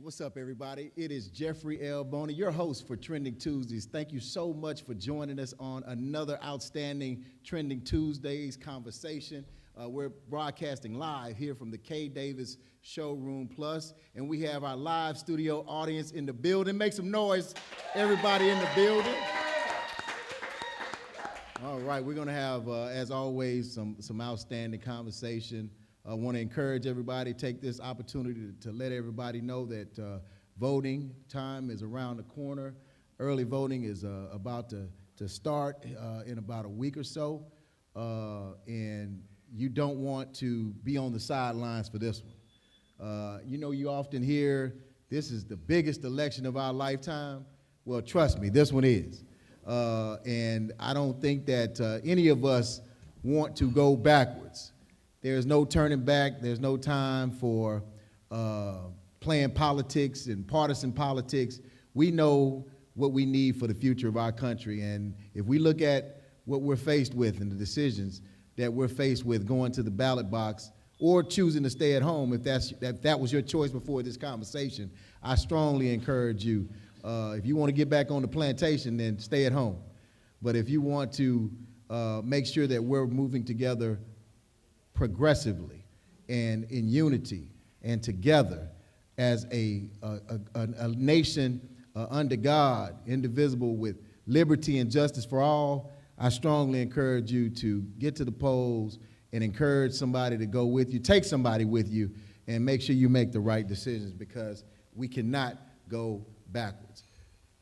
What's up, everybody? It is Jeffrey L. Boney, your host for Trending Tuesdays. Thank you so much for joining us on another outstanding Trending Tuesdays conversation. We're broadcasting live here from the K. Davis Showroom Plus, and we have our live studio audience in the building. Make some noise, everybody in the building. All right, we're going to have, as always, some outstanding conversation. I want to encourage everybody, take this opportunity to let everybody know that voting time is around the corner. Early voting is about to start in about a week or so, and you don't want to be on the sidelines for this one. You often hear, this is the biggest election of our lifetime. Well, trust me, this one is. And I don't think that any of us want to go backwards. There's no turning back. There's no time for playing politics and partisan politics. We know what we need for the future of our country. And if we look at what we're faced with and the decisions that we're faced with going to the ballot box or choosing to stay at home, if that was your choice before this conversation, I strongly encourage you, if you want to get back on the plantation, then stay at home. But if you want to make sure that we're moving together progressively and in unity and together as a nation under God, indivisible, with liberty and justice for all, I strongly encourage you to get to the polls and encourage somebody to go with you. Take somebody with you and make sure you make the right decisions, because we cannot go backwards.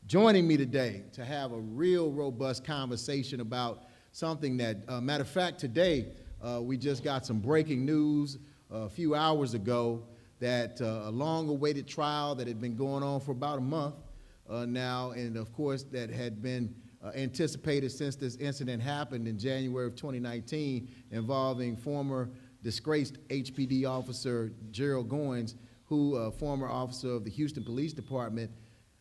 Joining me today to have a real robust conversation about something that, matter of fact, today, we just got some breaking news a few hours ago that a long-awaited trial that had been going on for about a month now, and of course that had been anticipated since this incident happened in January of 2019 involving former disgraced HPD officer Gerald Goins, who, former officer of the Houston Police Department,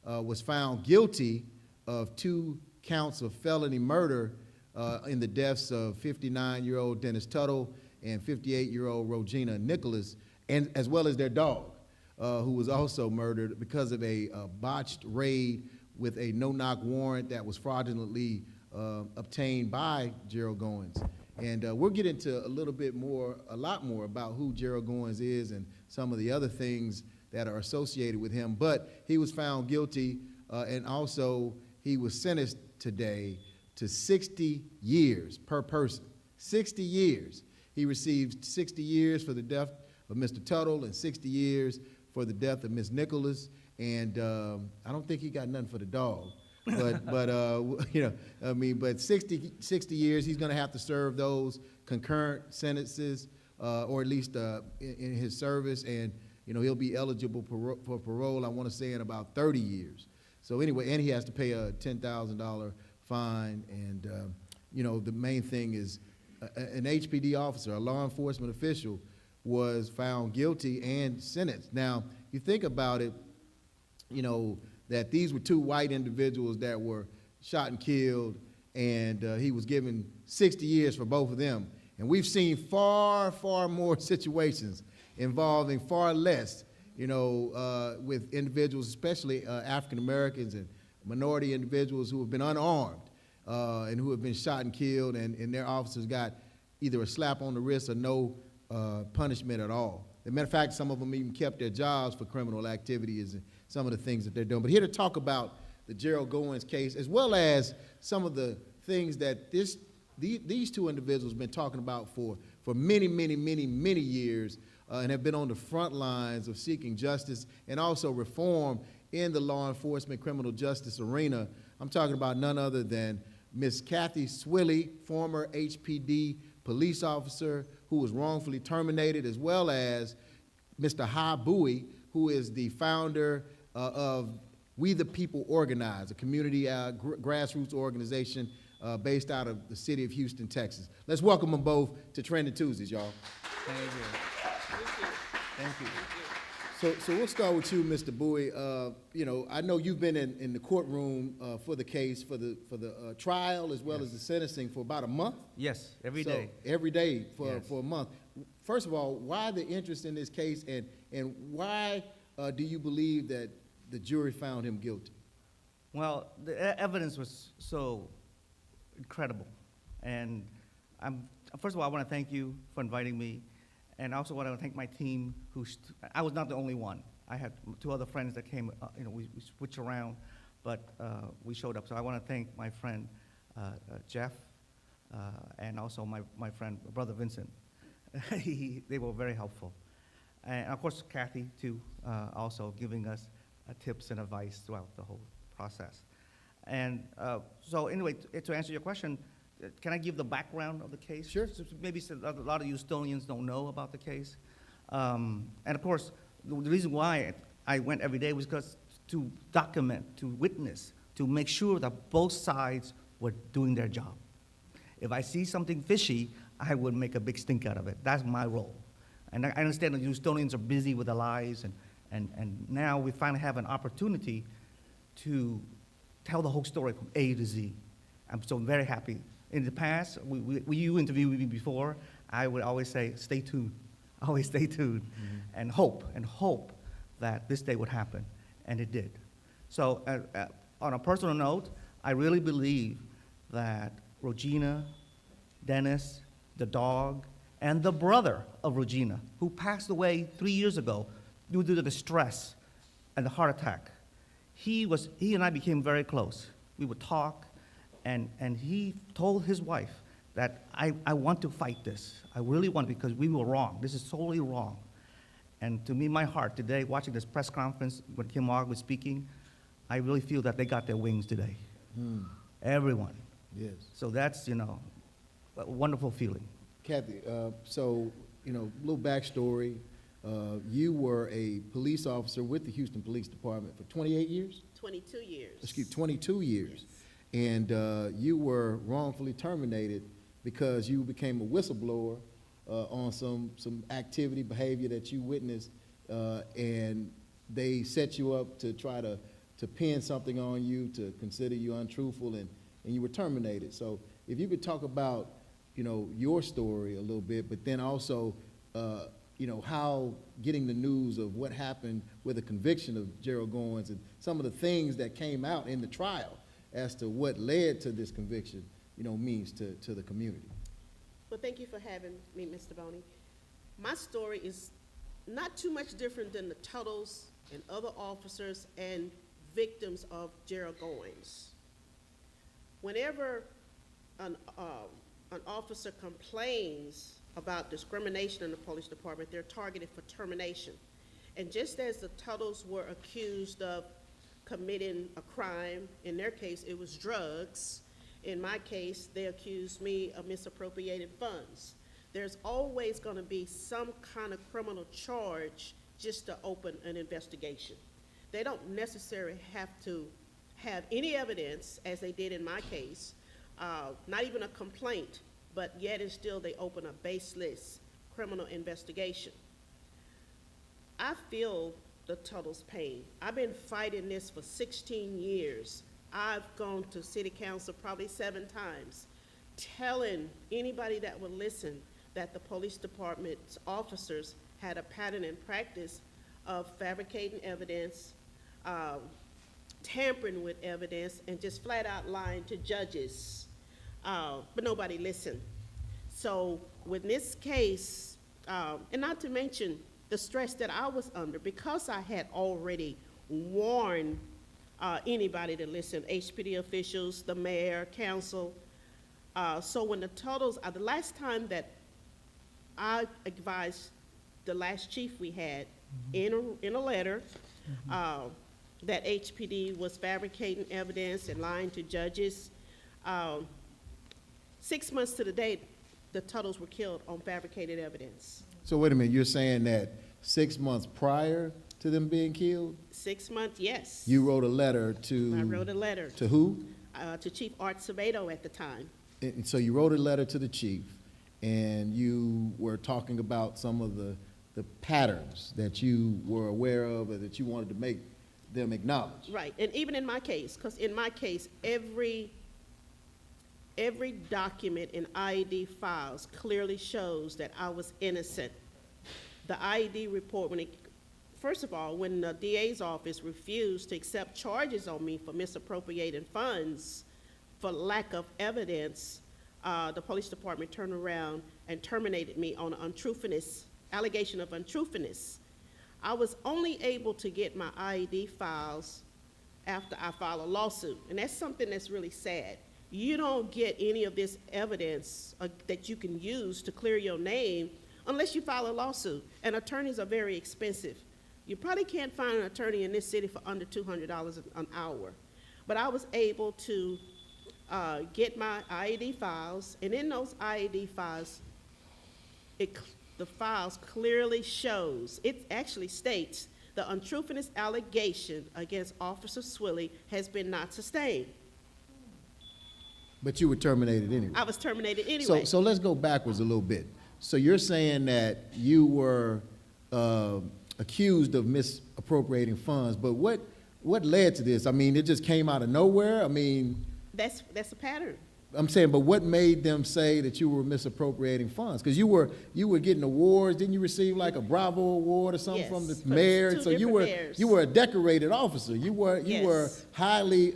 was found guilty of 2 counts of felony murder in the deaths of 59-year-old Dennis Tuttle and 58-year-old Regina Nicholas, and as well as their dog, who was also murdered because of a botched raid with a no-knock warrant that was fraudulently obtained by Gerald Goins. And we'll get into a lot more about who Gerald Goins is and some of the other things that are associated with him. But he was found guilty, and also he was sentenced today to 60 years per person. 60 years. He received 60 years for the death of Mr. Tuttle and 60 years for the death of Ms. Nicholas. And I don't think he got nothing for the dog. But 60 years, he's going to have to serve those concurrent sentences, or at least in his service. And he'll be eligible for parole, I want to say, in about 30 years. So anyway, and he has to pay a $10,000 fine. And, the main thing is an HPD officer, a law enforcement official, was found guilty and sentenced. Now, you think about it, that these were 2 white individuals that were shot and killed, and he was given 60 years for both of them. And we've seen far, far more situations involving far less, with individuals, especially African Americans and minority individuals who have been unarmed and who have been shot and killed, and their officers got either a slap on the wrist or no punishment at all. As a matter of fact, some of them even kept their jobs for criminal activities and some of the things that they're doing. But here to talk about the Gerald Goins case, as well as some of the things that these 2 individuals have been talking about for many, many, many, many years, and have been on the front lines of seeking justice and also reform in the law enforcement criminal justice arena. I'm talking about none other than Ms. Kathy Swilley, former HPD police officer who was wrongfully terminated, as well as Mr. Ha Bowie, who is the founder of We the People Organize, a community grassroots organization based out of the city of Houston, Texas. Let's welcome them both to Trending Tuesdays, y'all. Thank you. Thank you. So we'll start with you, Mr. Bowie. I know you've been in the courtroom for the case, for the trial, as well as the sentencing for about a month? Yes, every day. Every day for a month. First of all, why the interest in this case, and why do you believe that the jury found him guilty? Well, the evidence was so incredible. And first of all, I want to thank you for inviting me. And I also want to thank my team, I was not the only one. I had two other friends that came, we switched around, but we showed up. So I want to thank my friend Jeff, and also my friend, brother Vincent. They were very helpful. And of course, Kathy, too, also giving us tips and advice throughout the whole process. And so anyway, to answer your question, can I give the background of the case? Sure. So maybe a lot of Houstonians don't know about the case. And of course, the reason why I went every day was because to document, to witness, to make sure that both sides were doing their job. If I see something fishy, I would make a big stink out of it. That's my role. And I understand that Houstonians are busy with their lives, and now we finally have an opportunity to tell the whole story from A to Z. I'm so very happy. In the past, you interviewed me before, I would always say, stay tuned. Always stay tuned, and hope that this day would happen, and it did. So on a personal note, I really believe that Regina, Dennis, the dog, and the brother of Regina, who passed away 3 years ago due to the stress and the heart attack, he and I became very close. We would talk, and he told his wife that I want to fight this. I really want, because we were wrong. This is totally wrong. And to me, my heart today, watching this press conference when Kim Ogg was speaking, I really feel that they got their wings today. Everyone. Yes. So that's, a wonderful feeling. Kathy, so, little backstory. You were a police officer with the Houston Police Department for 28 years? 22 years. Excuse, 22 years. Yes. And you were wrongfully terminated because you became a whistleblower on some activity, behavior that you witnessed, and they set you up to try to pin something on you, to consider you untruthful, and you were terminated. So if you could talk about, your story a little bit, but then also, how getting the news of what happened with the conviction of Gerald Goins and some of the things that came out in the trial as to what led to this conviction, means to the community. Well, thank you for having me, Mr. Boney. My story is not too much different than the Tuttles and other officers and victims of Gerald Goins. Whenever an officer complains about discrimination in the police department, they're targeted for termination. And just as the Tuttles were accused of committing a crime, in their case it was drugs, in my case they accused me of misappropriating funds. There's always going to be some kind of criminal charge just to open an investigation. They don't necessarily have to have any evidence, as they did in my case, not even a complaint, but yet and still they open a baseless criminal investigation. I feel the Tuttle's pain. I've been fighting this for 16 years. I've gone to city council probably 7 times, telling anybody that would listen that the police department's officers had a pattern and practice of fabricating evidence, tampering with evidence, and just flat out lying to judges. But nobody listened. So with this case, and not to mention the stress that I was under, because I had already warned anybody to listen, HPD officials, the mayor, council. So when the Tuttles, the last time that I advised the last chief we had in a letter that HPD was fabricating evidence and lying to judges, 6 months to the date, the Tuttles were killed on fabricated evidence. So wait a minute, you're saying that 6 months prior to them being killed, 6 months, yes. you wrote a letter to... I wrote a letter. To who? To Chief Art Acevedo at the time. And so you wrote a letter to the chief, and you were talking about some of the patterns that you were aware of or that you wanted to make them acknowledge. Right, and even in my case, because in my case, every document in IED files clearly shows that I was innocent. The IED report, when it first of all, when the DA's office refused to accept charges on me for misappropriating funds for lack of evidence, the police department turned around and terminated me on allegation of untruthfulness. I was only able to get my IED files after I filed a lawsuit, and that's something that's really sad. You don't get any of this evidence that you can use to clear your name unless you file a lawsuit, and attorneys are very expensive. You probably can't find an attorney in this city for under $200 an hour. But I was able to get my IED files, and in those IED files, the files clearly shows, it actually states, the untruthfulness allegation against Officer Swilly has been not sustained. But you were terminated anyway. I was terminated anyway. So let's go backwards a little bit. So you're saying that you were accused of misappropriating funds, but what led to this? I mean, it just came out of nowhere? I mean, That's a pattern. I'm saying, but what made them say that you were misappropriating funds? Because you were getting awards. Didn't you receive like a Bravo award or something from the Yes, mayor? two So you different were mayors. you were a decorated officer. You were Yes. highly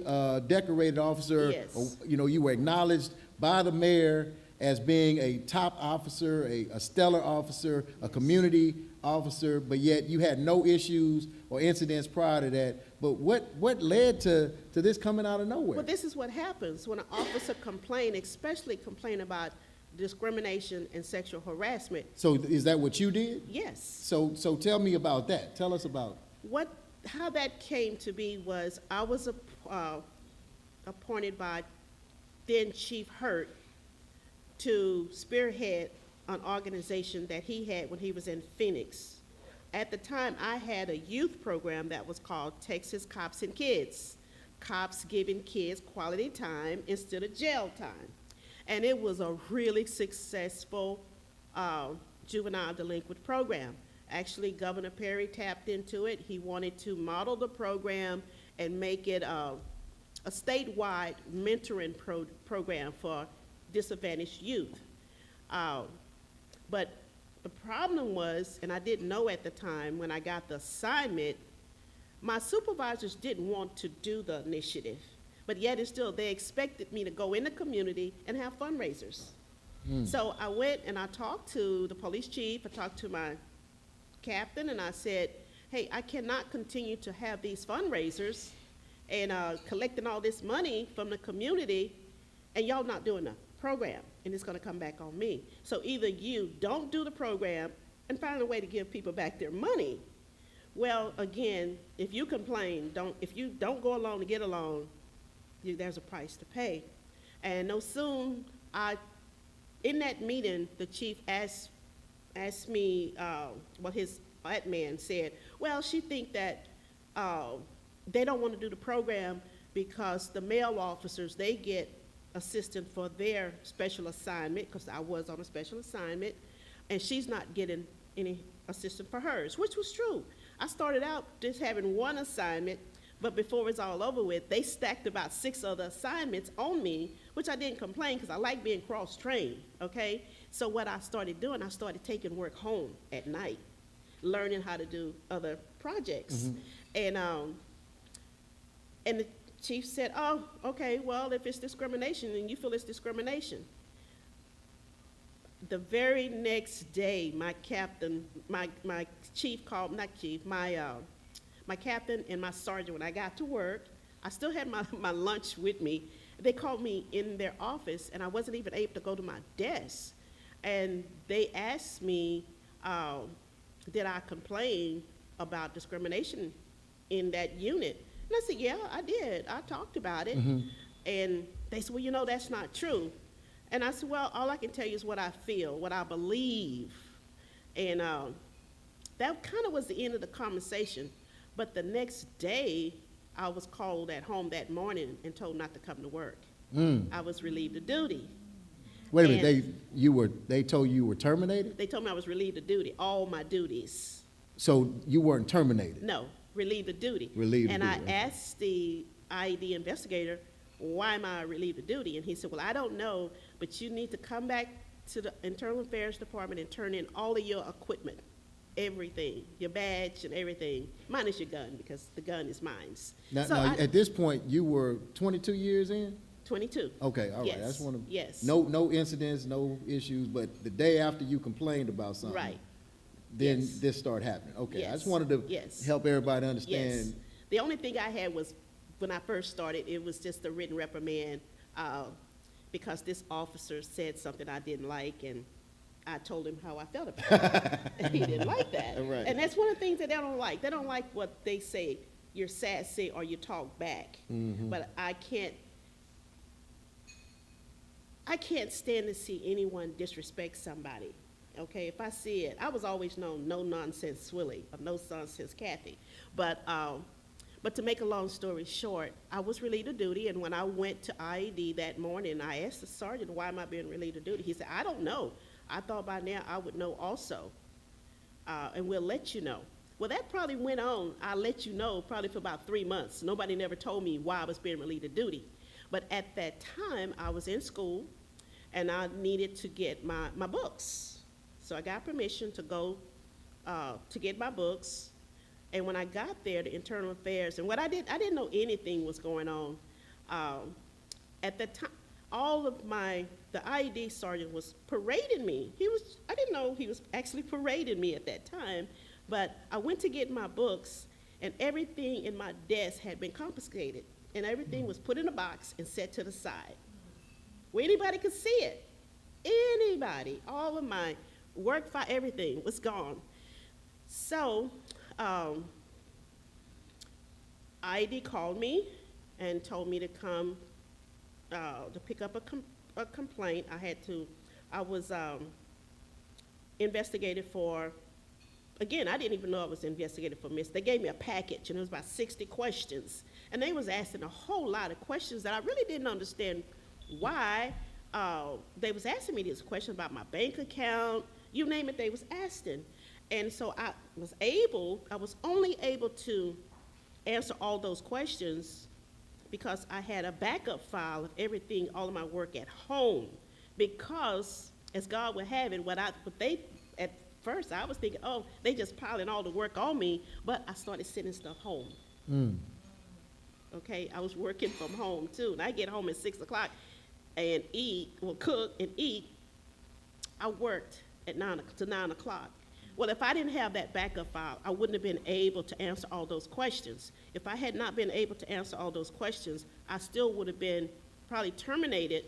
decorated officer. Yes. You know, you were acknowledged by the mayor as being a top officer, a stellar officer, a community officer, but yet you had no issues or incidents prior to that. But what led to this coming out of nowhere? Well, this is what happens when an officer complains, especially complain about discrimination and sexual harassment. So is that what you did? Yes. So tell me about that. Tell us about. How that came to be was I was appointed by then Chief Hurt to spearhead an organization that he had when he was in Phoenix. At the time, I had a youth program that was called Texas Cops and Kids. Cops giving kids quality time instead of jail time. And it was a really successful juvenile delinquent program. Actually, Governor Perry tapped into it. He wanted to model the program and make it a statewide mentoring program for disadvantaged youth. But the problem was, and I didn't know at the time when I got the assignment, my supervisors didn't want to do the initiative, but yet and still they expected me to go in the community and have fundraisers. So I went and I talked to the police chief, I talked to my captain, and I said, hey, I cannot continue to have these fundraisers and collecting all this money from the community, and y'all not doing the program, and it's gonna come back on me. So either you don't do the program and find a way to give people back their money. Well, again, if you complain, if you don't go along to get along, there's a price to pay. And no soon, in that meeting, the chief asked me, his admin said, well, she think that they don't want to do the program because the male officers, they get assistance for their special assignment, because I was on a special assignment, and she's not getting any assistance for hers, which was true. I started out just having one assignment, but before it's all over with, they stacked about 6 other assignments on me, which I didn't complain because I like being cross-trained, okay? So what I started doing, I started taking work home at night, learning how to do other projects. And the chief said, oh, okay, well, if it's discrimination, then you feel it's discrimination. The very next day, my captain, my chief called, not chief, my captain and my sergeant, when I got to work, I still had my lunch with me. They called me in their office, and I wasn't even able to go to my desk. And they asked me, did I complain about discrimination in that unit? And I said, yeah, I did. I talked about it. And they said, well, you know, that's not true. And I said, well, all I can tell you is what I feel, what I believe. And that kind of was the end of the conversation. But the next day, I was called at home that morning and told not to come to work. I was relieved of duty. Wait a minute, they told you were terminated? They told me I was relieved of duty, all my duties. So you weren't terminated? No, relieved of duty. Relieved of and duty, I okay. asked the IED investigator, why am I relieved of duty? And he said, well, I don't know, but you need to come back to the Internal Affairs Department and turn in all of your equipment. everything, your badge and everything, minus your gun, because the gun is mine. Now, So now, I- at this point, you were 22 years in? 22. Okay, all right, Yes, that's one of. yes. No incidents, no issues, but the day after you complained about something. Right. Then Yes. this started happening. Okay, I Yes, just wanted to yes. help everybody Yes. understand. The only thing I had was, when I first started, it was just a written reprimand, because this officer said something I didn't like, and I told him how I felt about it. And he didn't like that. Right. And that's one of the things that they don't like. They don't like what they say, you're sassy or you talk back. Mm-hmm. But I can't stand to see anyone disrespect somebody. Okay, if I see it, I was always known no nonsense Willie or no nonsense Kathy. But to make a long story short, I was relieved of duty, and when I went to IED that morning, I asked the sergeant, why am I being relieved of duty? He said, I don't know. I thought by now I would know also, and we'll let you know. Well, that probably went on, I'll let you know, probably for about 3 months. Nobody never told me why I was being relieved of duty. But at that time, I was in school, and I needed to get my books. So I got permission to go to get my books. And when I got there, the internal affairs, and I didn't know anything was going on. At the time, the IED sergeant was parading me. I didn't know he was actually parading me at that time, but I went to get my books, and everything in my desk had been confiscated, and everything was put in a box and set to the side, where anybody could see it. Anybody, all of my work file, everything was gone. So, IED called me and told me to come to pick up a complaint. I was investigated for, again, I didn't even know I was investigated for They gave me a package, and it was about 60 questions. And they was asking a whole lot of questions that I really didn't understand why. They was asking me these questions about my bank account, you name it, they was asking. And so I was only able to answer all those questions because I had a backup file of everything, all of my work at home. Because, as God would have it, at first I was thinking, oh, they just piling all the work on me, but I started sending stuff home. Okay, I was working from home too, and I get home at 6 o'clock and cook and eat. I worked at 9 o'clock. Well, if I didn't have that backup file, I wouldn't have been able to answer all those questions. If I had not been able to answer all those questions, I still would have been probably terminated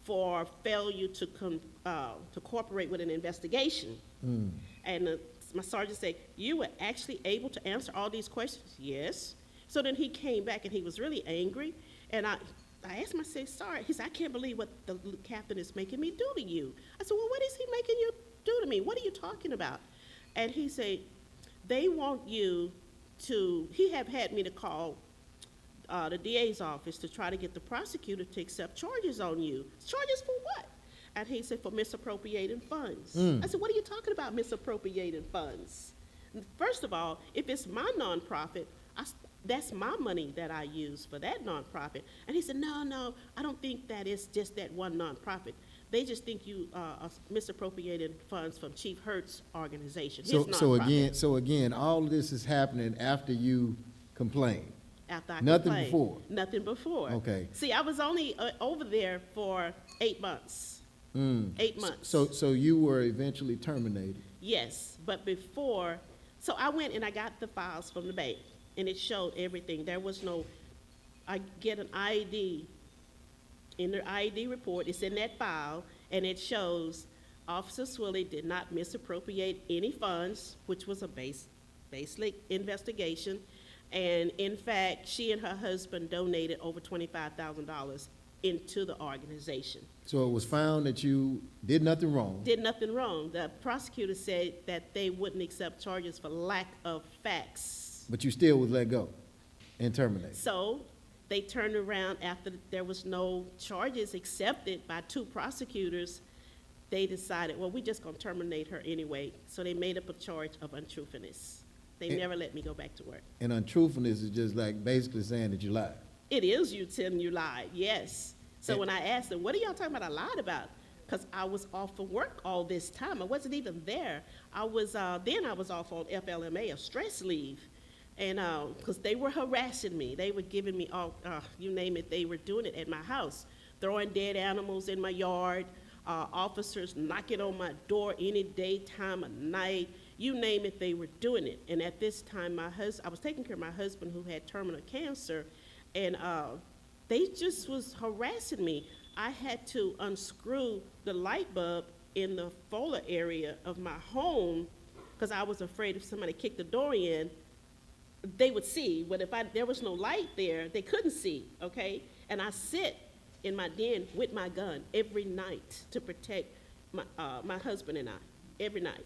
for failure to cooperate with an investigation. And my sergeant said, you were actually able to answer all these questions? Yes. So then he came back and he was really angry, and I asked him, I said, sorry. He said, I can't believe what the captain is making me do to you. I said, well, what is he making you do to me? What are you talking about? And he said, they want you to, he have had me to call the DA's office to try to get the prosecutor to accept charges on you. Charges for what? And he said, for misappropriating funds. I said, what are you talking about, misappropriating funds? First of all, if it's my nonprofit, that's my money that I use for that nonprofit. And he said, no, I don't think that it's just that one nonprofit. They just think you are misappropriating funds from Chief Hurt's organization, his nonprofit. So again, all of this is happening after you complained. After I Nothing complained. before? Nothing before. Okay. See, I was only over there for 8 months. 8 months. So you were eventually terminated. Yes, but before, so I went and I got the files from the bank, and it showed everything. There was no, I get an IED, in the IED report, it's in that file, and it shows Officer Swilly did not misappropriate any funds, which was a basic investigation, and in fact, she and her husband donated over $25,000 into the organization. So it was found that you did nothing wrong. Did nothing wrong. The prosecutor said that they wouldn't accept charges for lack of facts. But you still was let go and terminated. So they turned around after there was no charges accepted by 2 prosecutors. They decided, well, we're just going to terminate her anyway. So they made up a charge of untruthfulness. They never let me go back to work. And untruthfulness is just like basically saying that you lied. It is you telling you lied, yes. So when I asked them, what are y'all talking about I lied about? because I was off of work all this time. I wasn't even there. I was off on FLMA, a stress leave. And, because they were harassing me. They were giving me all, you name it, they were doing it at my house. Throwing dead animals in my yard, officers knocking on my door any day, time of night. You name it, they were doing it. And at this time, I was taking care of my husband who had terminal cancer, and they just was harassing me. I had to unscrew the light bulb in the Fuller area of my home because I was afraid if somebody kicked the door in, they would see. But if there was no light there, they couldn't see, okay? And I sit in my den with my gun every night to protect my husband and I, every night.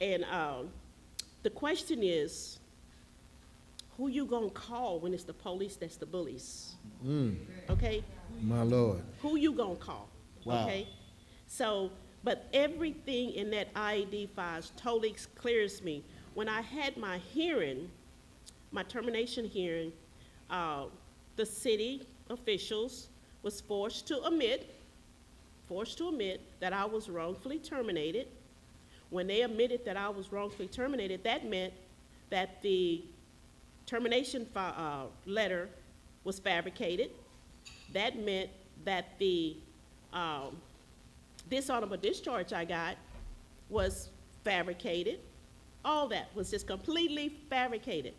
And the question is, who you gonna call when it's the police that's the bullies? Okay? My Lord. Who you gonna call? Wow. Okay? So, but everything in that IED files totally clears me. When I had my hearing, my termination hearing, the city officials was forced to admit that I was wrongfully terminated. When they admitted that I was wrongfully terminated, that meant that the termination letter was fabricated. That meant that the dishonorable discharge I got was fabricated. All that was just completely fabricated.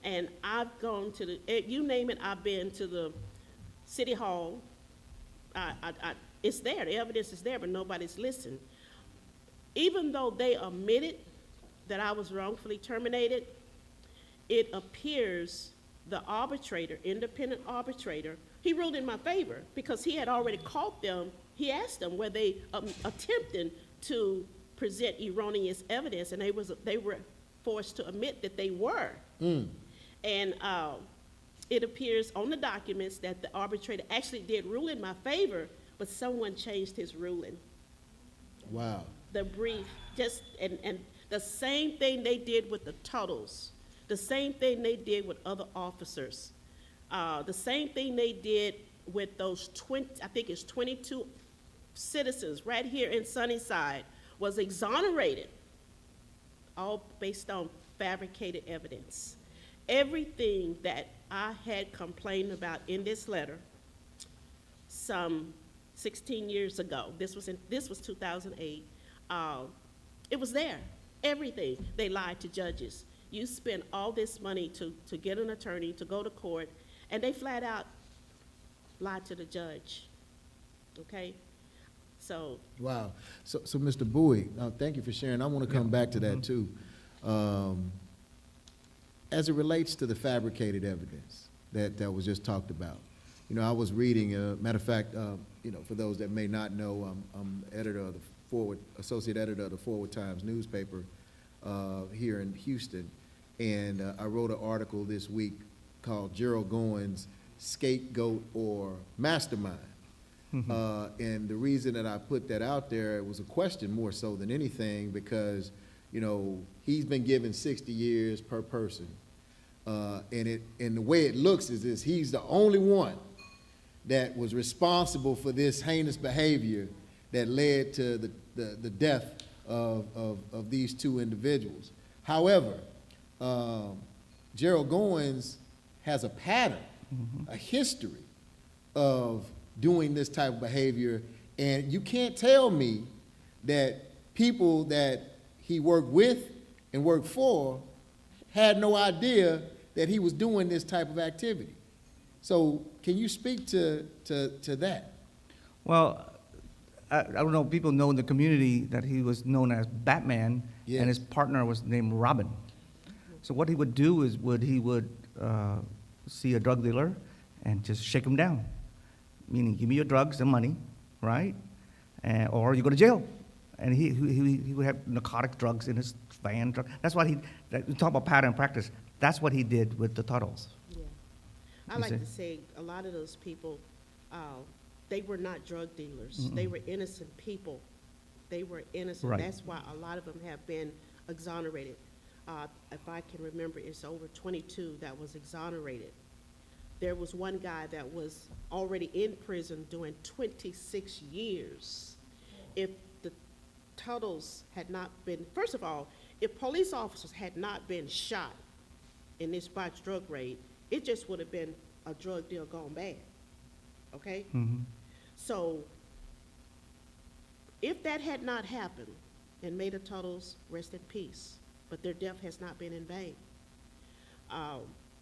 And I've gone to you name it, I've been to the city hall. It's there, the evidence is there, but nobody's listened. Even though they admitted that I was wrongfully terminated, it appears the arbitrator, independent arbitrator, he ruled in my favor because he had already caught them. He asked them were they attempting to present erroneous evidence, and they were forced to admit that they were. And it appears on the documents that the arbitrator actually did rule in my favor, but someone changed his ruling. Wow. The brief, and the same thing they did with the Tuttles, the same thing they did with other officers, the same thing they did with those 22 citizens right here in Sunnyside was exonerated, all based on fabricated evidence. Everything that I had complained about in this letter some 16 years ago, this was 2008, it was there, everything. They lied to judges. You spend all this money to get an attorney, to go to court, and they flat out lied to the judge, okay? So. Wow. So Mr. Bowie, thank you for sharing. I want to come back to that too. As it relates to the fabricated evidence that was just talked about, you know, I was reading, matter of fact, you know, for those that may not know, I'm editor of the associate editor of the Forward Times newspaper here in Houston, and I wrote an article this week called Gerald Goins, Scapegoat or Mastermind. And the reason that I put that out there, it was a question more so than anything because, you know, he's been given 60 years per person. And the way it looks is this, he's the only one that was responsible for this heinous behavior that led to the death of these two individuals. However, Gerald Goins has a pattern, a history of doing this type of behavior, and you can't tell me that people that he worked with and worked for had no idea that he was doing this type of activity. So can you speak to that? Well, I don't know, people know in the community that he was known as Batman, Yes. and his partner was named Robin. So what he would do is he would see a drug dealer and just shake him down, meaning give me your drugs and money, right? Or you go to jail. And he would have narcotic drugs in his van. That's what you talk about pattern practice. That's what he did with the Tuttles. Yeah. I You like see? to say a lot of those people, they were not drug dealers. They were innocent people. They were innocent. Right. That's why a lot of them have been exonerated. If I can remember, it's over 22 that was exonerated. There was one guy that was already in prison doing 26 years. if the totals had not been, first of all, if police officers had not been shot in this botched drug raid, it just would have been a drug deal gone bad, okay? So if that had not happened, and may the Tuttles rest in peace, but their death has not been in vain.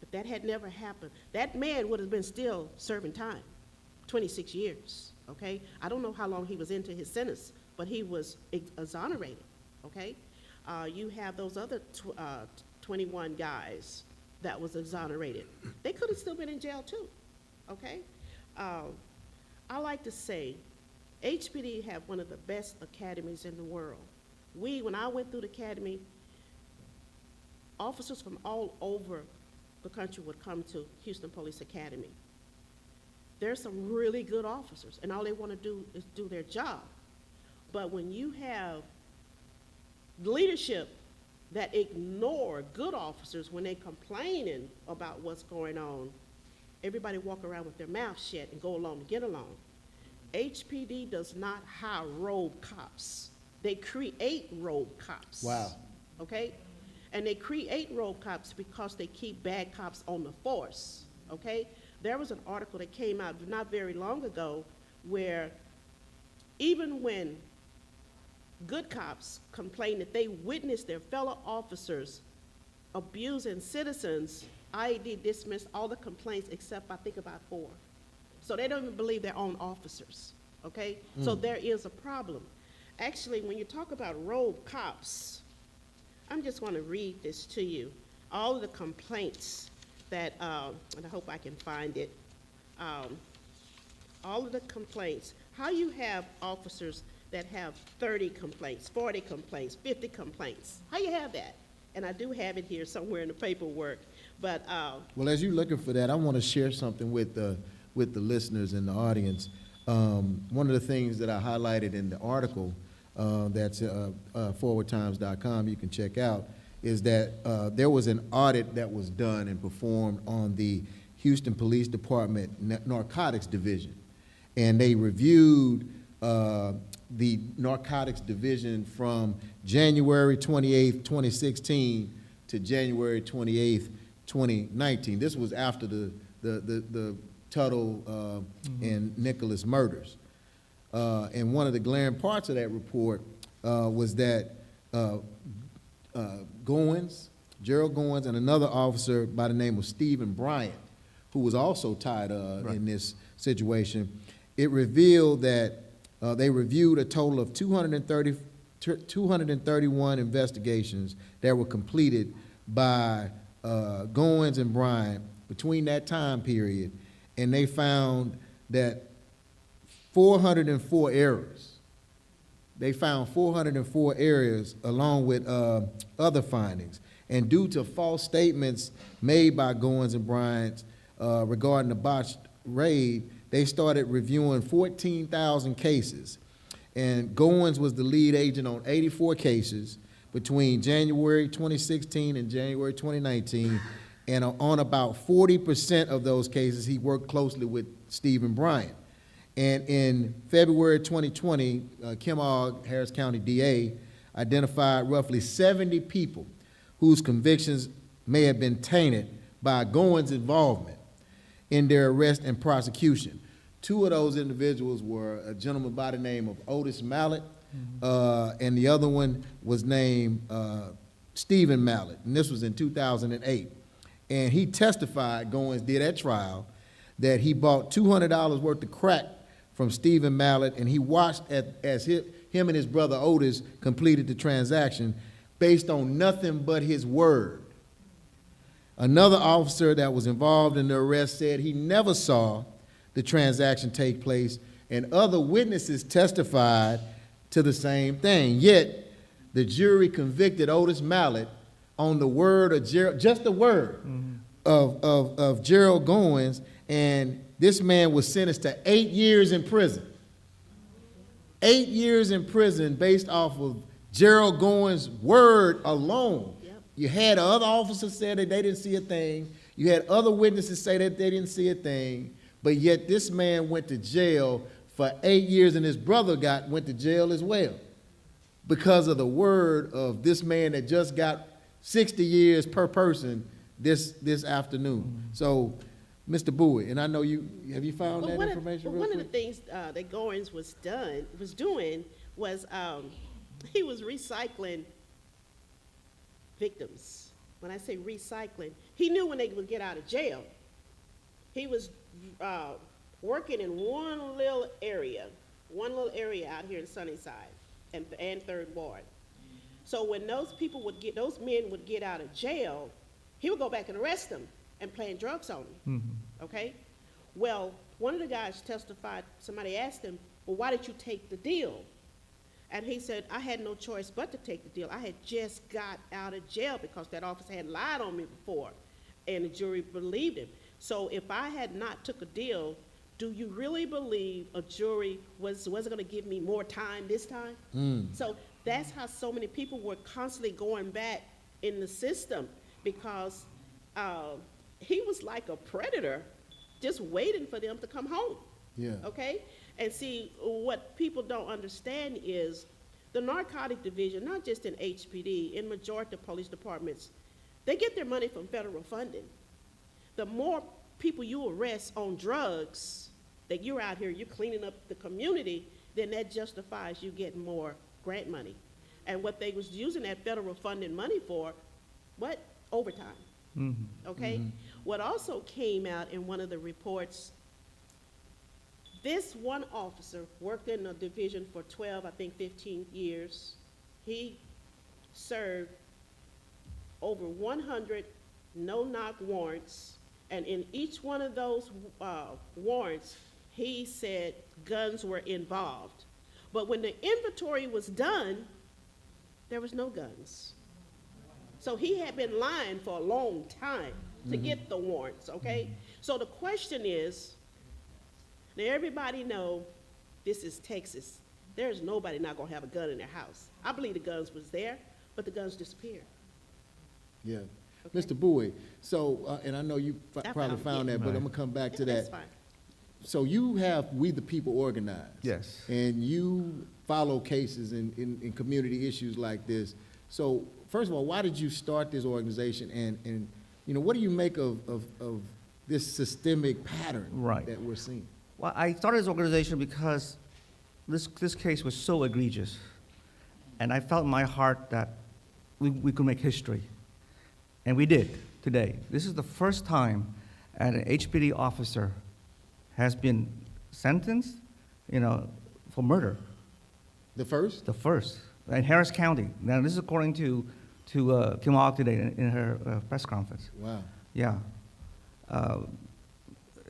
If that had never happened, that man would have been still serving time, 26 years, okay? I don't know how long he was into his sentence, but he was exonerated, okay? You have those other 21 guys that was exonerated. They could have still been in jail too, okay? I like to say, HPD have one of the best academies in the world. When I went through the academy, officers from all over the country would come to Houston Police Academy. There's some really good officers, and all they want to do is do their job. But when you have leadership that ignore good officers when they complaining about what's going on, everybody walk around with their mouth shut and go along to get along. HPD does not hire rogue cops. They create rogue cops. Wow. Okay? And they create rogue cops because they keep bad cops on the force. Okay? There was an article that came out not very long ago where even when good cops complain that they witnessed their fellow officers abusing citizens, IED dismissed all the complaints except I think about 4. So they don't even believe their own officers, okay? So there is a problem. Actually, when you talk about rogue cops, I'm just going to read this to you. All of the complaints that, and I hope I can find it, all of the complaints, how you have officers that have 30 complaints, 40 complaints, 50 complaints. How you have that? And I do have it here somewhere in the paperwork, but Well, as you're looking for that, I want to share something with the listeners and the audience. One of the things that I highlighted in the article that's forwardtimes.com you can check out is that there was an audit that was done and performed on the Houston Police Department Narcotics Division. And they reviewed the Narcotics Division from January 28th, 2016 to January 28th, 2019. This was after the Tuttle and Nicholas murders. And one of the glaring parts of that report was that Goins, Gerald Goins, and another officer by the name of Stephen Bryant, who was also tied in this situation, it revealed that they reviewed a total of 231 investigations that were completed by Goins and Bryant between that time period, and they found that 404 errors. They found 404 errors along with other findings. And due to false statements made by Goins and Bryant regarding the botched raid, they started reviewing 14,000 cases. And Goins was the lead agent on 84 cases between January 2016 and January 2019. And on about 40% of those cases, he worked closely with Stephen Bryant. And in February 2020, Kim Ogg, Harris County DA, identified roughly 70 people whose convictions may have been tainted by Goins' involvement in their arrest and prosecution. 2 of those individuals were a gentleman by the name of Otis Mallett, and the other one was named Stephen Mallett, and this was in 2008. And he testified, Goins did at trial, that he bought $200 worth of crack from Stephen Mallett, and he watched as him and his brother Otis completed the transaction based on nothing but his word. Another officer that was involved in the arrest said he never saw the transaction take place, and other witnesses testified to the same thing. Yet, the jury convicted Otis Mallett on the word of Gerald, just the word of Gerald Goins, and this man was sentenced to 8 years in prison. 8 years in prison based off of Gerald Goins' word alone. Yep. You had other officers say that they didn't see a thing. You had other witnesses say that they didn't see a thing. But yet this man went to jail for 8 years, and his brother went to jail as well because of the word of this man that just got 60 years per person this afternoon. So, Mr. Bowie, and I know have you found Well, that information real one of the quick? things that Goins was doing was he was recycling victims. When I say recycling, he knew when they would get out of jail. He was working in one little area out here in Sunnyside and Third Ward. So when those men would get out of jail, he would go back and arrest them and plant drugs on them. Okay? Well, one of the guys testified, somebody asked him, well, why did you take the deal? And he said, I had no choice but to take the deal. I had just got out of jail because that officer had lied on me before, and the jury believed him. So if I had not took a deal, do you really believe a jury wasn't going to give me more time this time? So that's how so many people were constantly going back in the system because he was like a predator just waiting for them to come home. Yeah. Okay? And see, what people don't understand is the narcotic division, not just in HPD, in majority of police departments, they get their money from federal funding. The more people you arrest on drugs, that you're out here, you're cleaning up the community, then that justifies you getting more grant money. And what they was using that federal funding money for, what? Overtime. Okay? What also came out in one of the reports, this one officer worked in a division for 12, I think 15 years. He served over 100 no-knock warrants, and in each one of those warrants, he said guns were involved. But when the inventory was done, there was no guns. So he had been lying for a long time to get the warrants, okay? So the question is, now everybody know this is Texas. There's nobody not gonna have a gun in their house. I believe the guns was there, but the guns disappeared. Yeah. Okay. Mr. Bowie, so, and I know you probably found that, but Right. I'm gonna come back to Yeah, that. that's fine. So you have We the People organized. Yes. And you follow cases in community issues like this. So first of all, why did you start this organization, and what do you make of this systemic pattern Right. that we're seeing? Well, I started this organization because this case was so egregious, and I felt in my heart that we could make history, and we did today. This is the first time an HPD officer has been sentenced, for murder. The first? The first in Harris County. Now, this is according to Kim Hogg today in her press conference. Wow. Yeah.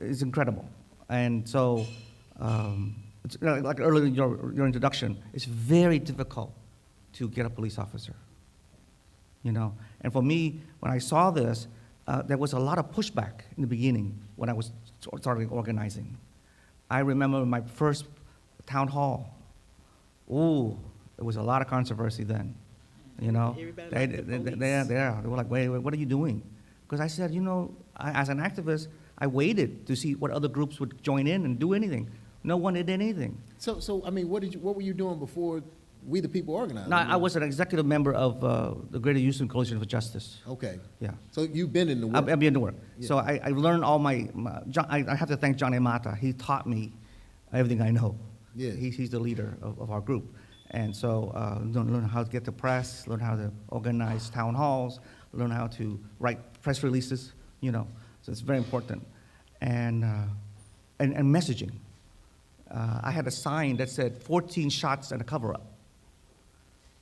It's incredible. And so, it's, like earlier in your introduction, it's very difficult to get a police officer. And for me, when I saw this, there was a lot of pushback in the beginning when I was starting organizing. I remember my first town hall. Ooh, there was a lot of controversy then. Everybody liked the police. They were like, wait, what are you doing? Because I said, as an activist, I waited to see what other groups would join in and do anything. No one did anything. So I mean, what were you doing before We the People organized? No, I was an executive member of the Greater Houston Coalition for Justice. Okay. Yeah. So you've been in the work. I've been to work. Yeah. So I learned all I have to thank Johnny Mata. He taught me everything I know. Yeah. He's the leader of our group. And so learn how to get the press, learn how to organize town halls, learn how to write press releases, So it's very important. And messaging. I had a sign that said 14 shots and a cover-up.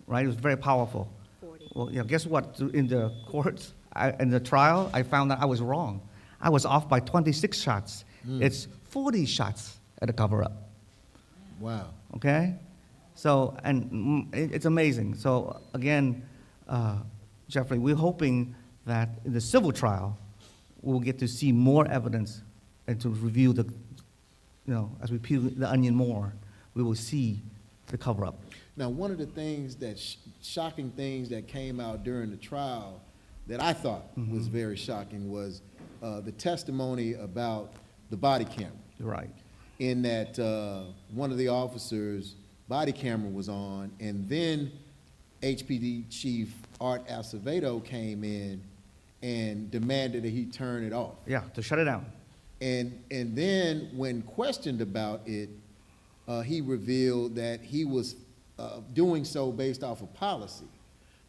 Right? It was very powerful. 40. Well, guess what? In the courts, in the trial, I found that I was wrong. I was off by 26 shots. It's 40 shots at a cover-up. Wow. Okay? So, and it's amazing. So, again, Jeffrey, we're hoping that in the civil trial, we'll get to see more evidence and to review as we peel the onion more, we will see the cover-up. Now, one of the things shocking things that came out during the trial that I thought was very shocking was the testimony about the body camera. You're right. in that one of the officers' body camera was on, and then HPD Chief Art Acevedo came in and demanded that he turn it off. Yeah, to shut it down. And then when questioned about it, he revealed that he was doing so based off of policy.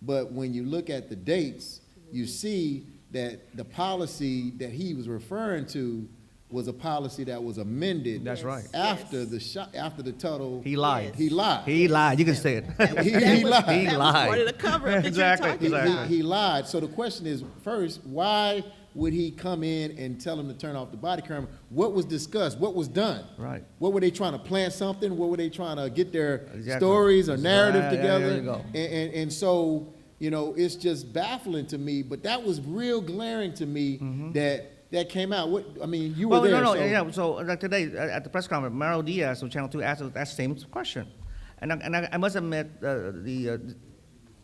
But when you look at the dates, you see that the policy that he was referring to was a policy that was amended. That's Yes. right. After Yes. the shot, after the Tuttle. He lied. Yes. He lied. He lied. You can say it. That was- He that was- lied. He that was lied. part of the cover-up that you're Exactly, talking He- about. He lied. So the question is, first, why would he come in and tell him to turn off the body camera? What was discussed? What was done? Right. What were they trying to plant something? What were they trying to get their Exactly. stories or narrative Yeah, together? there you go. And so, you know, it's just baffling to me, but that was real glaring to me that came out. What, I mean, you were Mm-hmm. Well, there. no, so- yeah. So like today at the press conference, Mario Diaz from Channel 2 asked that same question, and I must admit the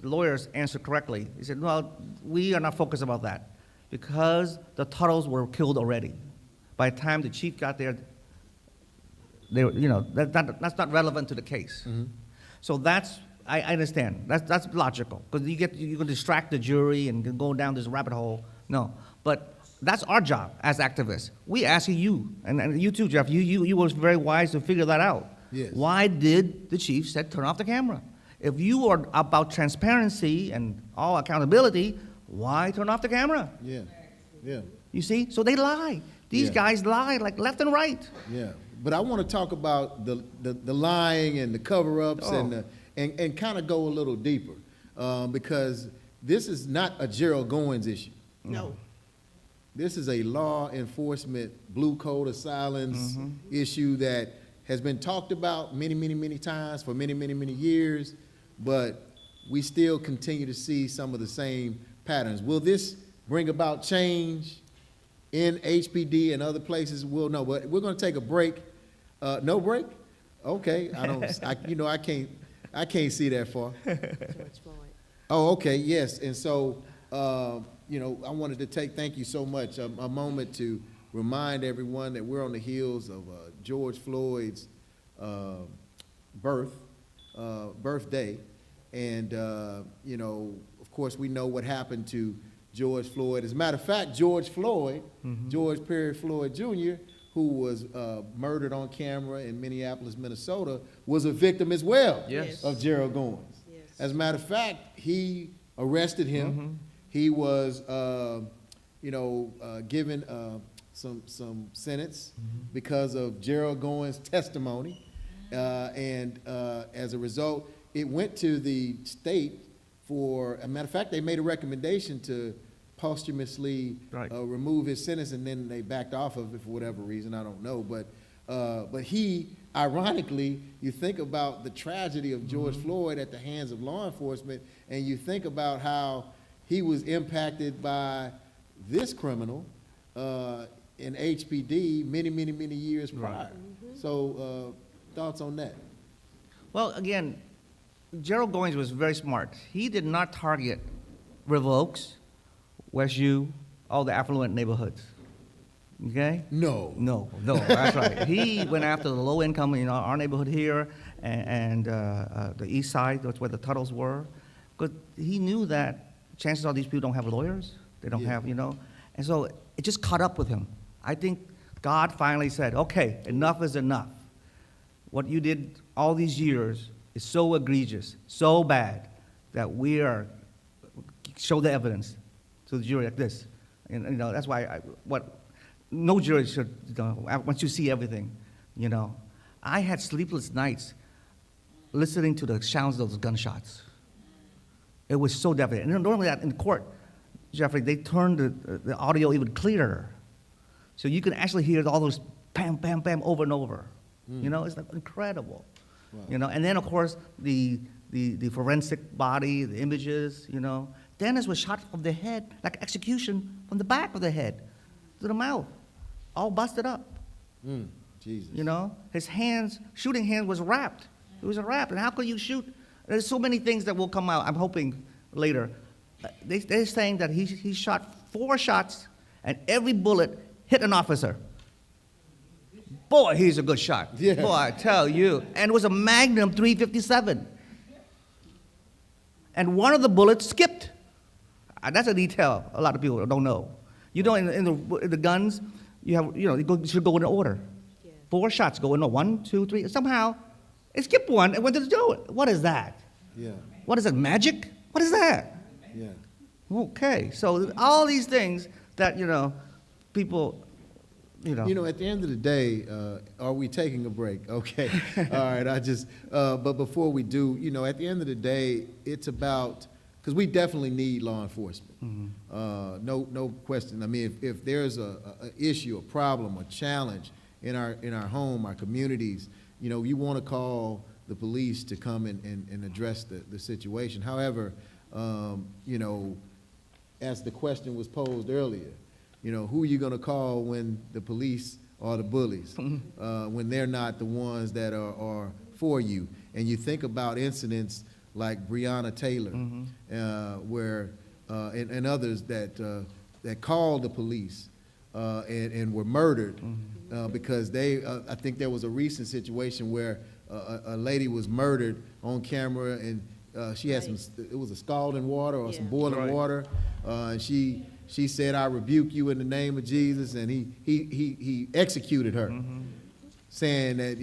lawyers answered correctly. He said, "Well, we are not focused about that because the Tuttles were killed already. By the time the chief got there, they were, you know, that's not relevant to the case. So that's." I understand. That's logical because you can distract the jury and go down this rabbit hole. No, but that's our job as activists. We ask you, and you too, Jeff. You were very wise to figure that out. Yes. Why did the chief say turn off the camera? If you are about transparency and all accountability, why turn off the camera? Yeah, yeah. You see, so they lie. These Yeah. guys lie like left and right. Yeah, but I want to talk about the lying and the cover-ups Oh. and kind of go a little deeper because this is not a Gerald Goins issue. No, This is a law enforcement blue code of silence issue that has been talked about many, many, many times for many, many, many years, but we still continue to see some of the same patterns. Will this bring about change in HPD and other places? We'll know, but we're going to take a break. No break? Okay, I can't see that far. George Floyd. Oh, okay, yes, and so, I wanted to thank you so much, a moment to remind everyone that we're on the heels of George Floyd's birthday, and, of course, we know what happened to George Floyd. As a matter of fact, George Floyd, George Perry Floyd Jr., who was murdered on camera in Minneapolis, Minnesota, was a victim as well Yes. of Gerald Goins. Yes. As a matter of fact, he arrested him. He was, given some sentence because of Gerald Goins' testimony, and as a result, it went to the state for. As a matter of fact, they made a recommendation to posthumously Right. remove his sentence, and then they backed off of it for whatever reason. I don't know, but he, ironically, you think about the tragedy of George Floyd at the hands of law enforcement, and you think about how he was impacted by this criminal in HPD many, many, many years prior. So, thoughts on that? Well, again, Gerald Goins was very smart. He did not target River Oaks, Westview, all the affluent neighborhoods. Okay? No. No, that's right. He went after the low income, our neighborhood here and the east side, that's where the Tuttles were. Because he knew that chances are these people don't have lawyers. They don't Yeah. have, And so it just caught up with him. I think God finally said, okay, enough is enough. What you did all these years is so egregious, so bad, that we are, show the evidence to the jury like this. And, that's why no jury should, once you see everything, I had sleepless nights listening to the sounds of those gunshots. It was so devastating. And normally in court, Jeffrey, they turn the audio even clearer. So you can actually hear all those bam, bam, bam over and over. It's like incredible. Wow. And then of course the forensic body, the images, Dennis was shot from the head, like execution, from the back of the head to the mouth, all busted up. Jesus. His shooting hand was wrapped. It was wrapped. And how could you shoot? There's so many things that will come out, I'm hoping, later. They're saying that he shot 4 shots, and every bullet hit an officer. Boy, he's a good shot. Yeah. Boy, I tell you. And it was a Magnum 357. And one of the bullets skipped. That's a detail a lot of people don't know. You know, in the guns, you have, you should go in order. Yeah. 4 shots go in, 1, 2, 3. Somehow, it skipped one and went to the door. What is that? Yeah, What is that, magic? What is that? yeah. Okay, so all these things that, people, At the end of the day, are we taking a break? Okay, all right, but before we do, at the end of the day, it's about, because we definitely need law enforcement. No question. I mean, if there's a issue, a problem, a challenge in our home, our communities, you want to call the police to come and address the situation. However, as the question was posed earlier, who are you going to call when the police are the bullies, when they're not the ones that are for you? And you think about incidents like Breonna Taylor, where and others that called the police and were murdered because I think there was a recent situation where a lady was murdered on camera, and she had it was a scalding water or some boiling Right. water, and she said, "I rebuke you in the name of Jesus," and he executed her, saying that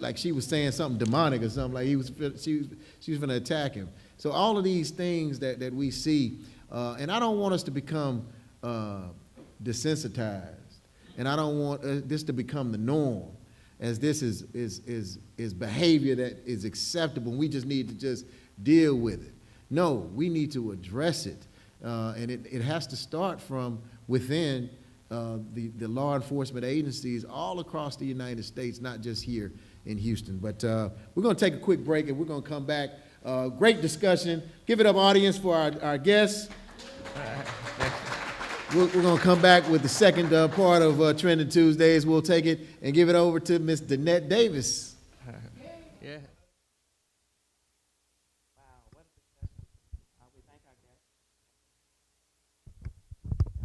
like she was saying something demonic or something, like she was going to attack him. So all of these things that we see, and I don't want us to become desensitized, and I don't want this to become the norm, as this is behavior that is acceptable, and we just need to just deal with it. No, we need to address it, and it has to start from within the law enforcement agencies all across the United States, not just here in Houston. But we're going to take a quick break, and we're going to come back. Great discussion. Give it up, audience, for our guests. We're going to come back with the second part of Trending Tuesdays. We'll take it and give it over to Ms. Danette Davis. Yeah.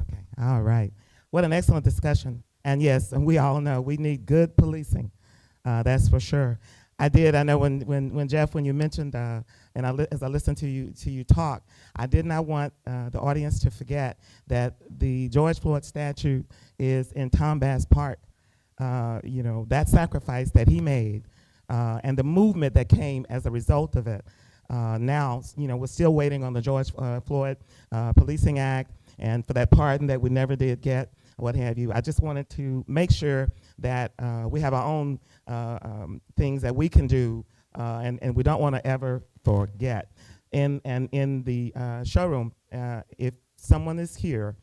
Okay, all right. What an excellent discussion. And yes, and we all know we need good policing. That's for sure. I know when Jeff, when you mentioned, as I listened to you talk, I did not want the audience to forget that the George Floyd statue is in Tom Bass Park. That sacrifice that he made and the movement that came as a result of it. Now, we're still waiting on the George Floyd Policing Act and for that pardon that we never did get, what have you. I just wanted to make sure that we have our own things that we can do, and we don't want to ever forget. In the showroom, if someone is here,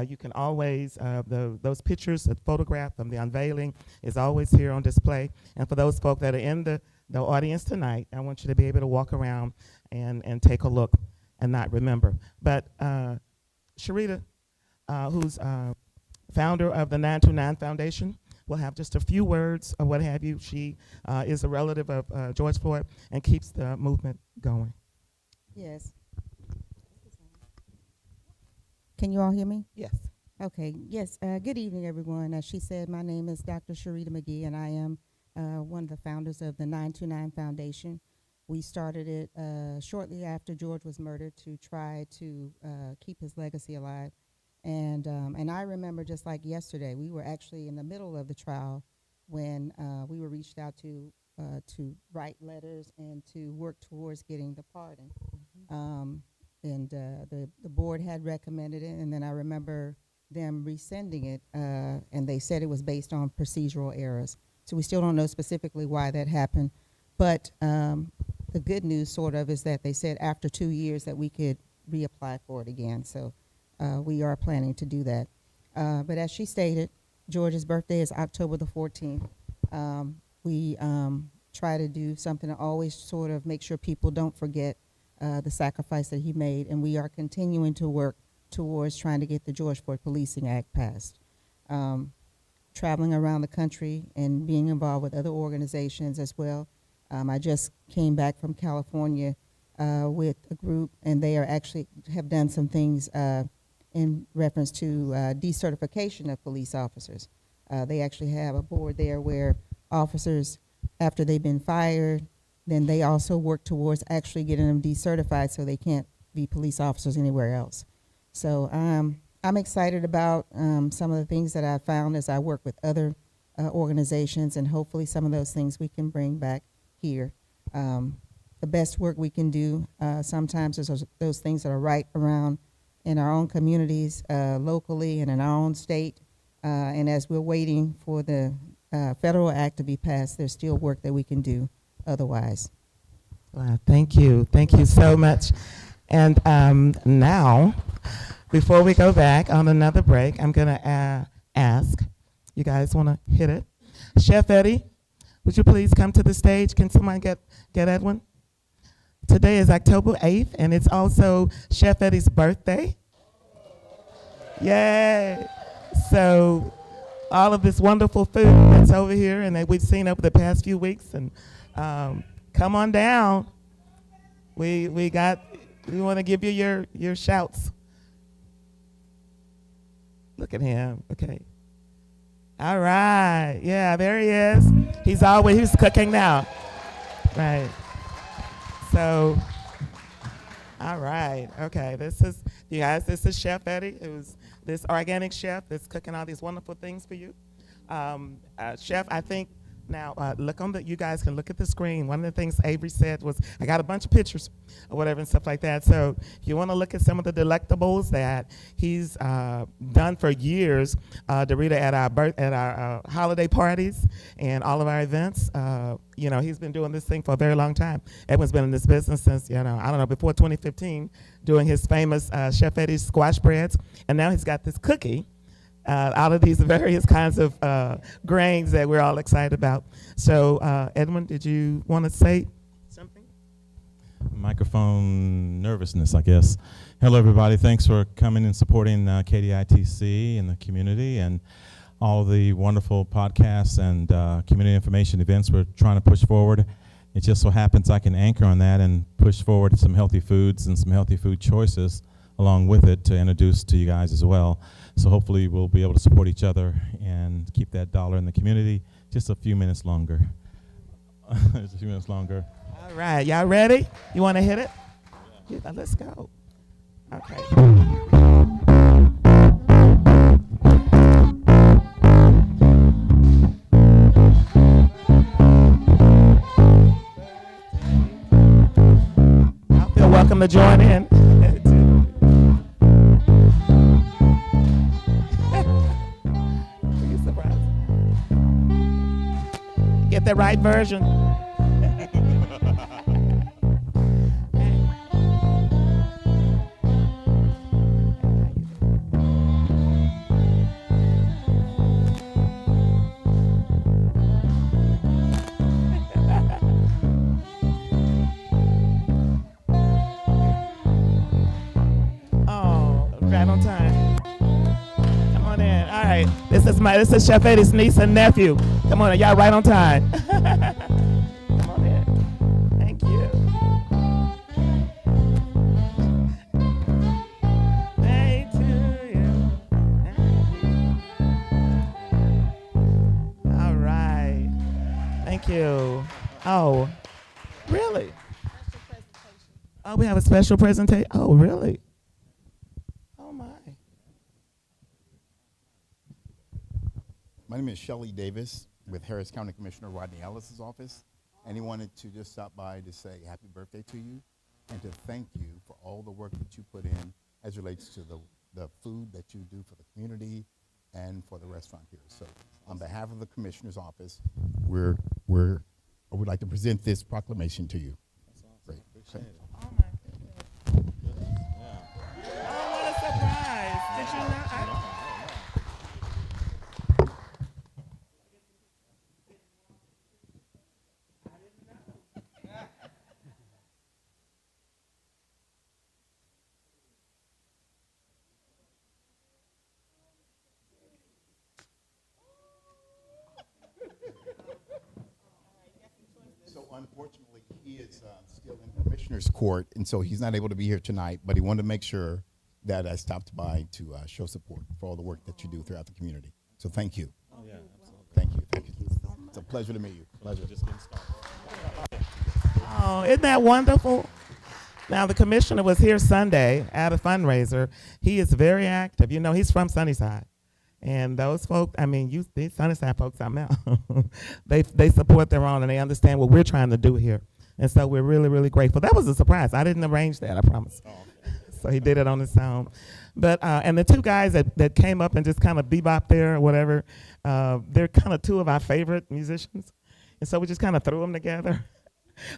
you can always, those pictures, the photograph from the unveiling is always here on display. And for those folk that are in the audience tonight, I want you to be able to walk around and take a look and not remember. But Sharita, who's founder of the 929 Foundation, will have just a few words or what have you. She is a relative of George Floyd and keeps the movement going. Yes. Can you all hear me? Yes. Okay, yes. Good evening, everyone. As she said, my name is Dr. Sharita McGee, and I am one of the founders of the 929 Foundation. We started it shortly after George was murdered to try to keep his legacy alive. And I remember just like yesterday, we were actually in the middle of the trial when we were reached out to write letters and to work towards getting the pardon. The board had recommended it, and then I remember them rescinding it, and they said it was based on procedural errors. So we still don't know specifically why that happened. But the good news, sort of, is that they said after 2 years that we could reapply for it again. So we are planning to do that. But as she stated, George's birthday is October the 14th. We try to do something to always sort of make sure people don't forget the sacrifice that he made, and we are continuing to work towards trying to get the George Floyd Policing Act passed. Traveling around the country and being involved with other organizations as well. I just came back from California with a group, and they are actually have done some things in reference to decertification of police officers. They actually have a board there where officers, after they've been fired, then they also work towards actually getting them decertified so they can't be police officers anywhere else. So I'm excited about some of the things that I found as I work with other organizations, and hopefully some of those things we can bring back here. The best work we can do sometimes is those things that are right around in our own communities, locally and in our own state. And as we're waiting for the federal act to be passed, there's still work that we can do otherwise. Wow, thank you so much. And now, before we go back on another break, I'm gonna ask, you guys wanna hit it? Chef Eddie, would you please come to the stage? Can someone get Edwin? Today is October 8th, and it's also Chef Eddie's birthday. Yay! So all of this wonderful food that's over here and that we've seen over the past few weeks, and come on down. We want to give you your shouts. Look at him. Okay. All right. Yeah, there he is. He's cooking now. Right. So, all right. Okay. This is Chef Eddie, who's this organic chef that's cooking all these wonderful things for you. Chef, I think now, you guys can look at the screen. One of the things Avery said was, I got a bunch of pictures or whatever and stuff like that. So if you want to look at some of the delectables that he's done for years, Dorita, at our holiday parties and all of our events, he's been doing this thing for a very long time. Edwin's been in this business since, before 2015, doing his famous Chef Eddie's squash breads. And now he's got this cookie out of these various kinds of grains that we're all excited about. So, Edwin, did you want to say something? Microphone nervousness, I guess. Hello, everybody. Thanks for coming and supporting KDITC and the community and all the wonderful podcasts and community information events we're trying to push forward. It just so happens I can anchor on that and push forward some healthy foods and some healthy food choices along with it to introduce to you guys as well. So hopefully we'll be able to support each other and keep that dollar in the community just a few minutes longer. Just a few minutes longer. All right, y'all ready? You want to hit it? Yeah, let's go. Okay. I feel welcome to join in. Get the right version. Oh, right on time. Come on in. All right. This is Chef Eddie's niece and nephew. Come on, y'all right on time. Come on in. Thank you. Hey to you. All right. Thank you. Oh, really? Oh, we have a special presentation. Oh, really? Oh, my. My name is Shelley Davis with Harris County Commissioner Rodney Ellis's office, and he wanted to just stop by to say happy birthday to you and to thank you for all the work that you put in as relates to the food that you do for the community and for the restaurant here. So on behalf of the Commissioner's office, I would like to present this proclamation to you. That's awesome. Great. Appreciate it. Oh, my goodness. Oh, what a surprise. Did you know? So unfortunately, he is still in Commissioner's Court, and so he's not able to be here tonight, but he wanted to make sure that I stopped by to show support for all the work that you do throughout the community. So thank you. Oh, yeah. It's a pleasure to meet you. Pleasure. Just getting started. Oh, isn't that wonderful? Now, the commissioner was here Sunday at a fundraiser. He is very active. You know, he's from Sunnyside. And those folks, I mean, these Sunnyside folks, I'm out. they support their own and they understand what we're trying to do here. And so we're really, really grateful. That was a surprise. I didn't arrange that, I promise. Oh, okay. So he did it on his own. But, and the two guys that came up and just kind of bebop there or whatever, they're kind of two of our favorite musicians. And so we just kind of threw them together.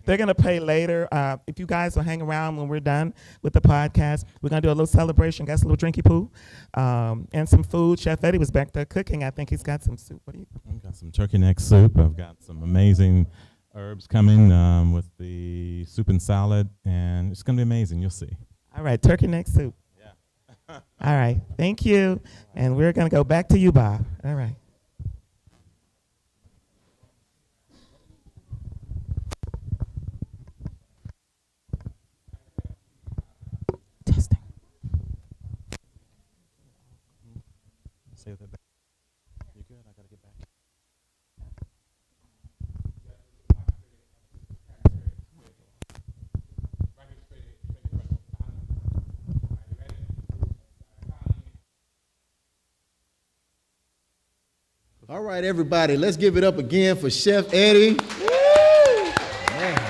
They're going to play later. If you guys will hang around when we're done with the podcast, we're going to do a little celebration. Got a little drinky poo and some food. Chef Eddie was back there cooking. I think he's got some soup. What do you? I've got some turkey neck soup. I've got some amazing herbs coming with the soup and salad, and it's going to be amazing. You'll see. All right, turkey neck soup. Yeah. All right, thank you. And we're going to go back to you, Bob. All right. Testing. Say that back. You good? I got to get back. All right, everybody, let's give it up again for Chef Eddie. Man,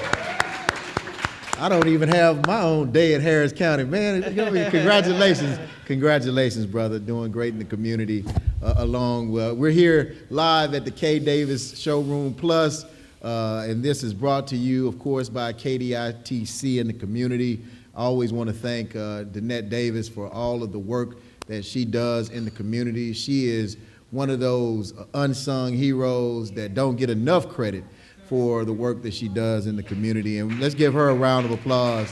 I don't even have my own day at Harris County, man. Congratulations, congratulations, brother. Doing great in the community. We're here live at the K Davis Showroom Plus, and this is brought to you, of course, by KDITC and the community. I always want to thank Danette Davis for all of the work that she does in the community. She is one of those unsung heroes that don't get enough credit for the work that she does in the community. And let's give her a round of applause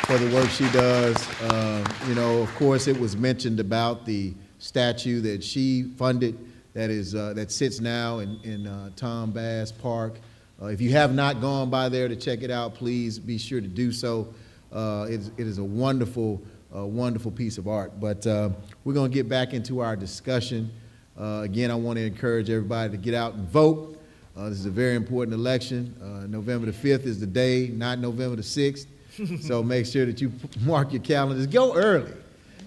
for the work she does. You know, of course, it was mentioned about the statue that she funded that sits now in Tom Bass Park. If you have not gone by there to check it out, please be sure to do so. It is a wonderful piece of art. But we're going to get back into our discussion. Again, I want to encourage everybody to get out and vote. This is a very important election. November the 5th is the day, not November the 6th. So make sure that you mark your calendars. Go early.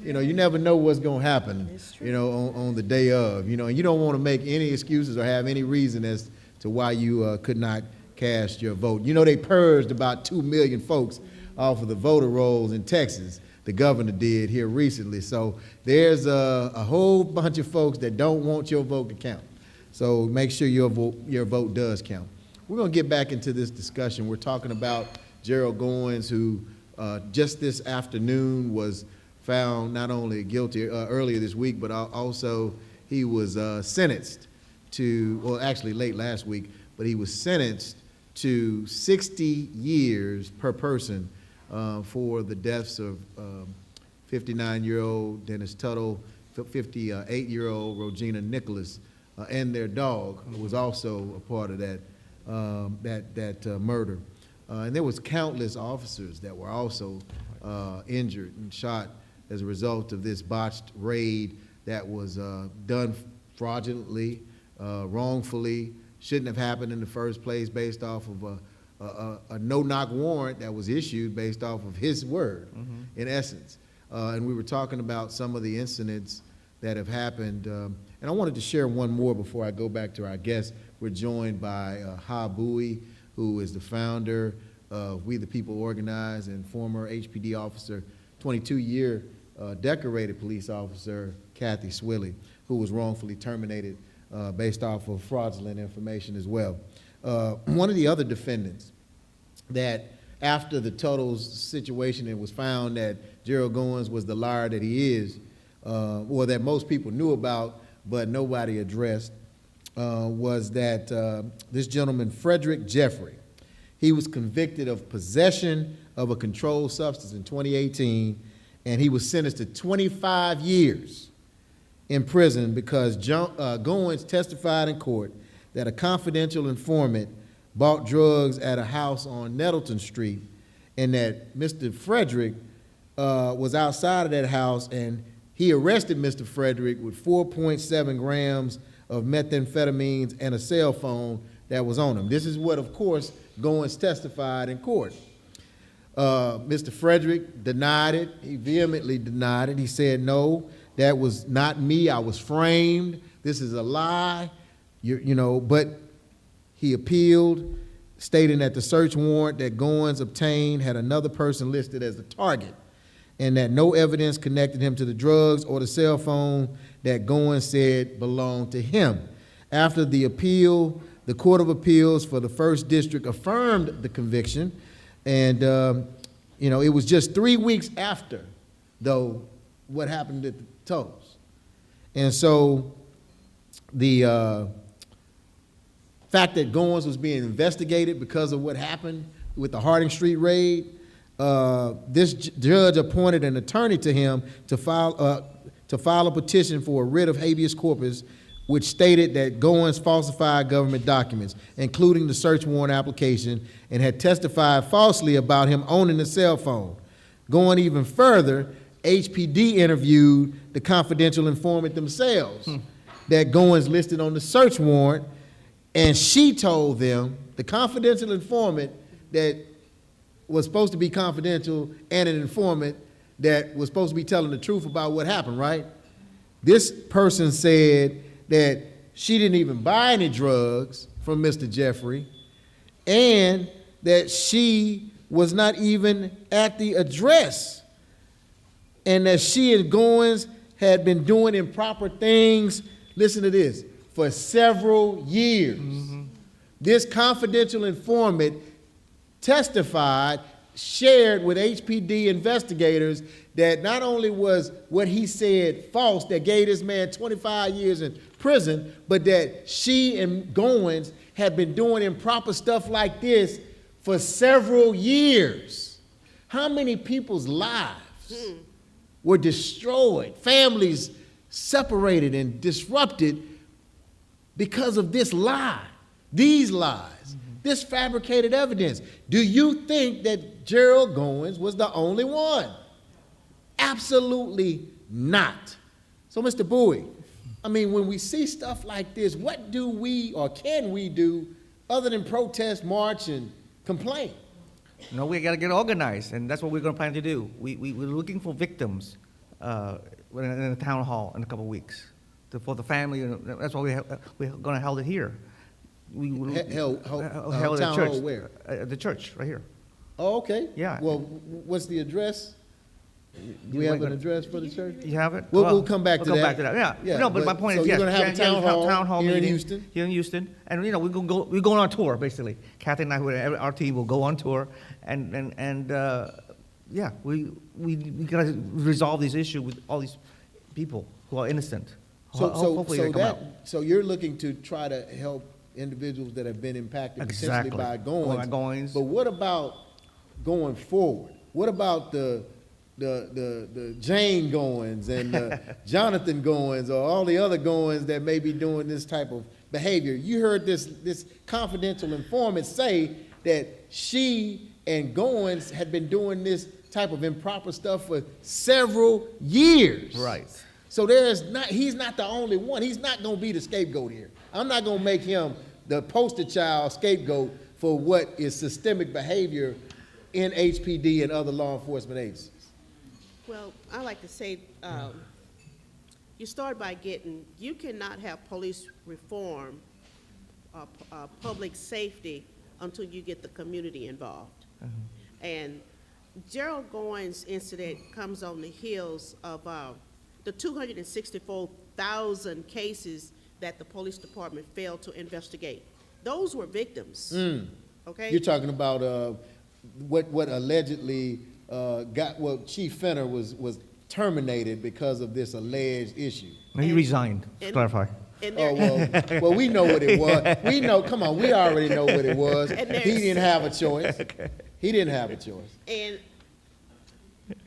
You know, you never know what's going to happen, you know, on the day of. You know, and you don't want to make any excuses or have any reason as to why you could not cast your vote. You know, they purged about 2 million folks off of the voter rolls in Texas. The governor did here recently. So there's a whole bunch of folks that don't want your vote to count. So make sure your vote does count. We're going to get back into this discussion. We're talking about Gerald Goins, who just this afternoon was found not only guilty earlier this week, but also he was sentenced to, well, actually late last week, but he was sentenced to 60 years per person for the deaths of 59-year-old Dennis Tuttle, 58-year-old Regina Nicholas, and their dog, who was also a part of that murder. And there was countless officers that were also injured and shot as a result of this botched raid that was done fraudulently, wrongfully, shouldn't have happened in the first place based off of a no-knock warrant that was issued based off of his word, in essence. And we were talking about some of the incidents that have happened. And I wanted to share one more before I go back to our guest. We're joined by Ha Bowie, who is the founder of We the People Organize and former HPD officer, 22-year decorated police officer, Kathy Swilly, who was wrongfully terminated based off of fraudulent information as well. One of the other defendants that after the Tuttle's situation, it was found that Gerald Goins was the liar that he is, or that most people knew about, but nobody addressed, was that this gentleman, Frederick Jeffrey, he was convicted of possession of a controlled substance in 2018, and he was sentenced to 25 years in prison because Goins testified in court that a confidential informant bought drugs at a house on Nettleton Street, and that Mr. Frederick was outside of that house, and he arrested Mr. Frederick with 4.7 grams of methamphetamines and a cell phone that was on him. This is what, of course, Goins testified in court. Mr. Frederick denied it. He vehemently denied it. He said, no, that was not me. I was framed. This is a lie. You know, but he appealed, stating that the search warrant that Goins obtained had another person listed as the target, and that no evidence connected him to the drugs or the cell phone that Goins said belonged to him. After the appeal, the Court of Appeals for the First District affirmed the conviction, and you know, it was just 3 weeks after, though, what happened at the Toes. And so the fact that Goins was being investigated because of what happened with the Harding Street raid, this judge appointed an attorney to him to file a petition for a writ of habeas corpus, which stated that Goins falsified government documents, including the search warrant application, and had testified falsely about him owning the cell phone. Going even further, HPD interviewed the confidential informant themselves that Goins listed on the search warrant, and she told them, the confidential informant that was supposed to be confidential and an informant that was supposed to be telling the truth about what happened, right? This person said that she didn't even buy any drugs from Mr. Jeffrey, and that she was not even at the address, and that she and Goins had been doing improper things, listen to this, for several years. This confidential informant testified, shared with HPD investigators that not only was what he said false, that gave this man 25 years in prison, but that she and Goins had been doing improper stuff like this for several years. How many people's lives were destroyed, families separated and disrupted because of this lie, these lies, this fabricated evidence? Do you think that Gerald Goins was the only one? Absolutely not. So, Mr. Bowie, I mean, when we see stuff like this, what do we or can we do other than protest, march, and complain? No, we got to get organized, and that's what we're going to plan to do. We're looking for victims in a town hall in a couple of weeks for the family. That's why we're going to hold it here. Held at town church. hall where? At the church, right here. Oh, okay. Yeah. Well, what's the address? Do we have an address for the church? You have it? We'll come back to we'll that. Come back to that. Yeah. Yeah, No, but my but- point so is, you're yes, gonna have a town hall here in meeting Houston? Here in Houston, and you know we're going on tour basically. Kathy and our team will go on tour, and yeah, we gotta resolve this issue with all these people who are innocent. Hopefully they come out. So you're looking to try to help individuals that have been impacted potentially Exactly. by Goins. Goins. But what about going forward? What about the Jane Goins and the Jonathan Goins or all the other Goins that may be doing this type of behavior? You heard this confidential informant say that she and Goins had been doing this type of improper stuff for several years. Right. So he's not the only one. He's not going to be the scapegoat here. I'm not going to make him the poster child scapegoat for what is systemic behavior in HPD and other law enforcement agencies. Well, I like to say, you start by you cannot have police reform, public safety until you get the community involved. And Gerald Goins' incident comes on the heels of the 264,000 cases that the police department failed to investigate. Those were victims, okay? You're talking about what allegedly Chief Fenner was terminated because of this alleged issue. He resigned. To and- clarify. And Oh, there, well, we know what it was. We know, come on, we already know what it was. And He there's- didn't have a choice. He didn't have a choice. and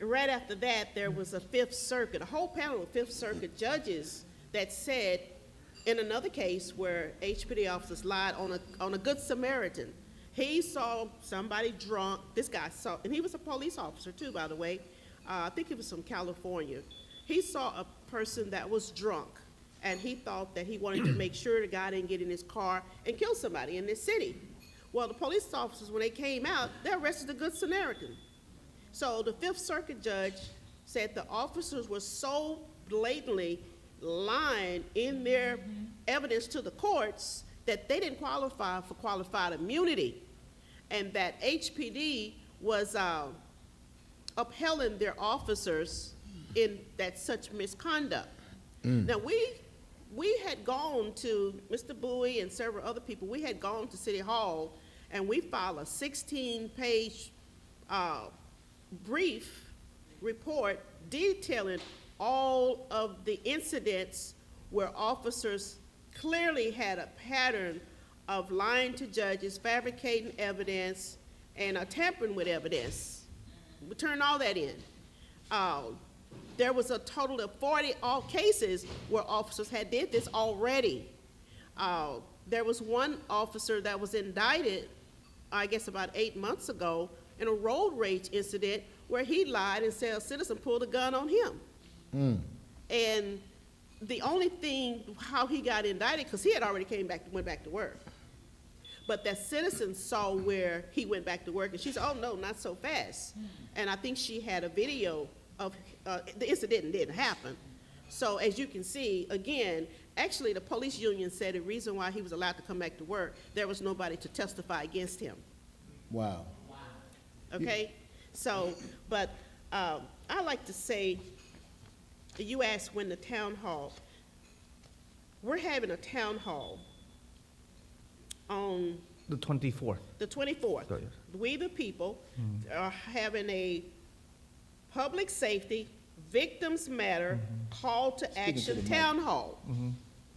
right after that, there was a Fifth Circuit, a whole panel of Fifth Circuit judges that said, in another case where HPD officers lied on a Good Samaritan, he saw somebody drunk. This guy saw, and he was a police officer too, by the way. I think he was from California. He saw a person that was drunk, and he thought that he wanted to make sure the guy didn't get in his car and kill somebody in this city. Well, the police officers, when they came out, they arrested the Good Samaritan. So the Fifth Circuit judge said the officers were so blatantly lying in their evidence to the courts that they didn't qualify for qualified immunity, and that HPD was upheld their officers in that such misconduct. Now, we had gone to Mr. Bowie and several other people, we had gone to City Hall, and we filed a 16-page brief report detailing all of the incidents where officers clearly had a pattern of lying to judges, fabricating evidence, and tampering with evidence. We turned all that in. There was a total of 40 cases where officers had did this already. There was one officer that was indicted, I guess about 8 months ago, in a road rage incident where he lied and said a citizen pulled a gun on him. And the only thing how he got indicted, because he had already went back to work. But that citizen saw where he went back to work, and she said, "Oh no, not so fast." And I think she had a video of the incident didn't happen. So as you can see, again, actually the police union said the reason why he was allowed to come back to work, there was nobody to testify against him. Wow. Okay? So, but I like to say, you asked when the town hall, we're having a town hall on The 24th. the 24th. Go ahead. We the people are having a public safety victims matter call to action to the mic. town hall.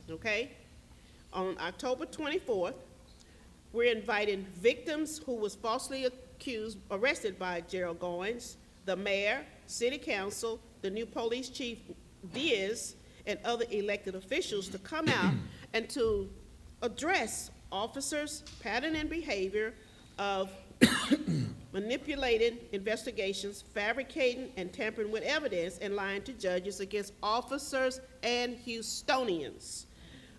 Okay? On October 24th, we're inviting victims who was falsely arrested by Gerald Goins, the mayor, city council, the new police chief, Diaz, and other elected officials to come out and to address officers' pattern and behavior of manipulating investigations, fabricating and tampering with evidence, and lying to judges against officers and Houstonians.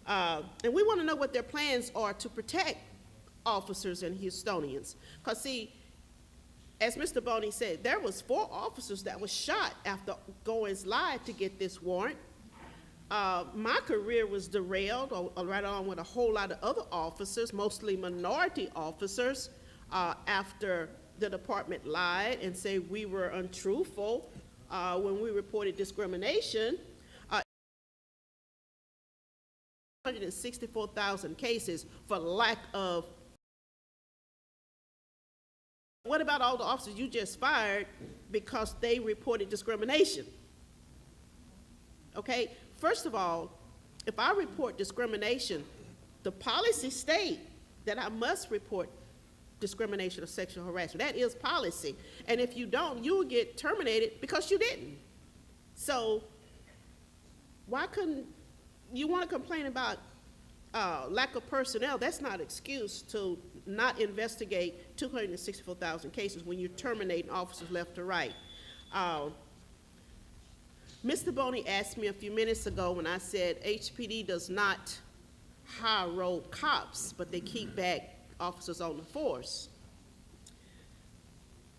And we want to know what their plans are to protect officers and Houstonians. Because see, as Mr. Boney said, there was 4 officers that was shot after Goins lied to get this warrant. My career was derailed, right along with a whole lot of other officers, mostly minority officers, after the department lied and said we were untruthful when we reported discrimination. 164,000 cases for lack of. What about all the officers you just fired because they reported discrimination? Okay, first of all, if I report discrimination, the policy state that I must report discrimination or sexual harassment. That is policy. And if you don't, you will get terminated because you didn't. So why couldn't, you want to complain about lack of personnel? That's not an excuse to not investigate 264,000 cases when you're terminating officers left to right. Mr. Boney asked me a few minutes ago when I said HPD does not hire rogue cops, but they keep back officers on the force.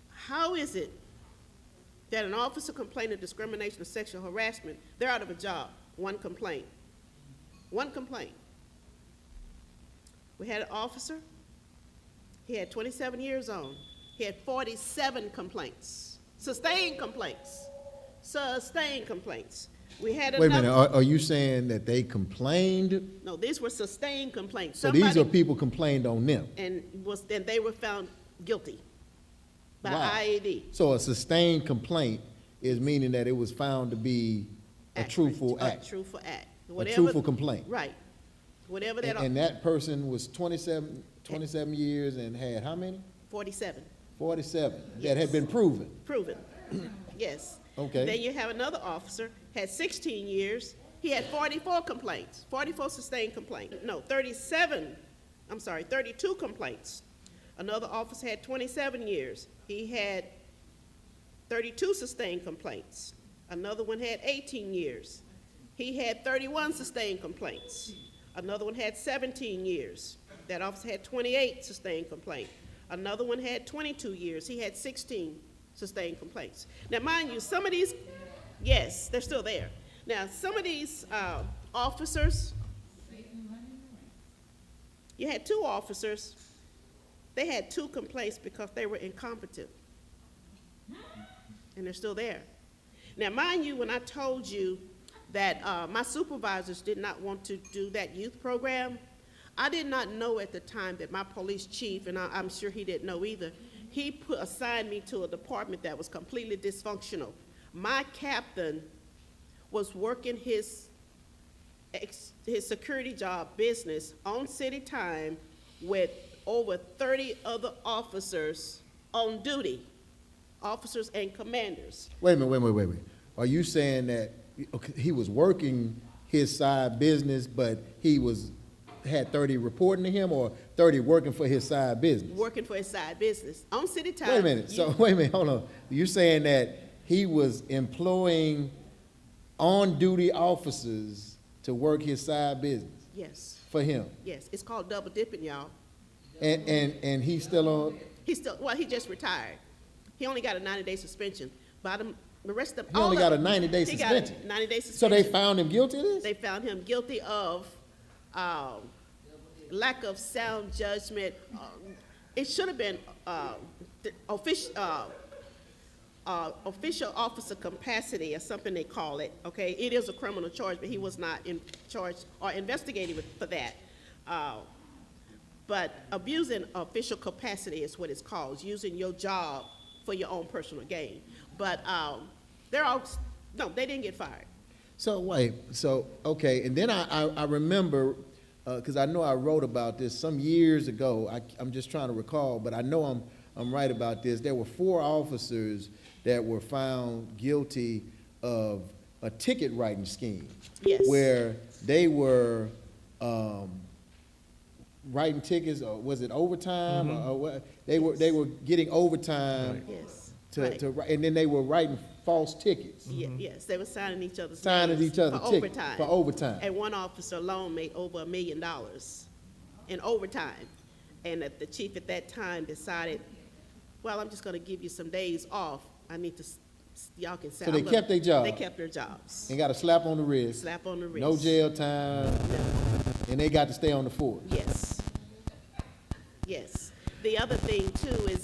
How is it that an officer complaining of discrimination or sexual harassment, they're out of a job? One complaint. One complaint. We had an officer, he had 27 years on. He had 47 complaints, sustained complaints, sustained complaints. We had Wait a minute, another, are you saying that they complained? no, these were sustained complaints. So these are Somebody- people complained on them? and they were found guilty by Wow. IAD. So a sustained complaint is meaning that it was found to be a Accurate. truthful A act, truthful act. a Whatever- truthful complaint. Right. Whatever that, And that person was 27 years and had how many? 47, 47, that had been proven. proven, yes. Okay. Then you have another officer, had 16 years, he had 44 complaints, 44 sustained complaints. No, 32 complaints. Another officer had 27 years, he had 32 sustained complaints. Another one had 18 years. He had 31 sustained complaints. Another one had 17 years. That officer had 28 sustained complaints. Another one had 22 years. He had 16 sustained complaints. Now, mind you, some of these, yes, they're still there. Now, some of these officers, you had 2 officers, they had 2 complaints because they were incompetent. And they're still there. Now, mind you, when I told you that my supervisors did not want to do that youth program, I did not know at the time that my police chief, and I'm sure he didn't know either, he assigned me to a department that was completely dysfunctional. My captain was working his security job business on city time with over 30 other officers on duty, officers and commanders. Wait a minute. Are you saying that he was working his side business, but he had 30 reporting to him, or 30 working for his side business? Working for his side business on city time. Wait a minute. Hold on. You're saying that he was employing on-duty officers to work his side business Yes, for him, yes. It's called double dipping, y'all. and he's still on. He just retired. He only got a 90-day suspension. But the rest of He only got a 90-day He got a suspension. 90-day So suspension. they found him guilty of this? They found him guilty of lack of sound judgment. It should have been official officer capacity, or something they call it, okay? It is a criminal charge, but he was not in charge or investigated for that. But abusing official capacity is what it's called, using your job for your own personal gain. But they didn't get fired. Okay, and then I remember, because I know I wrote about this some years ago, I'm just trying to recall, but I know I'm right about this. There were 4 officers that were found guilty of a ticket writing scheme. Yes. Where they were writing tickets, or was it overtime, or what? They were getting overtime Yes. to write, and then they were writing false tickets. Yes, they were signing each other's Signing names each other's for tickets overtime. for overtime. And one officer alone made over $1 million in overtime. And the chief at that time decided, well, I'm just gonna give you some days off. I need to, y'all can say. So they kept their job? They kept their jobs. And got a slap on the wrist. Slap on the wrist. No jail time, and they got to stay on the force. Yes. Yes. The other thing too is,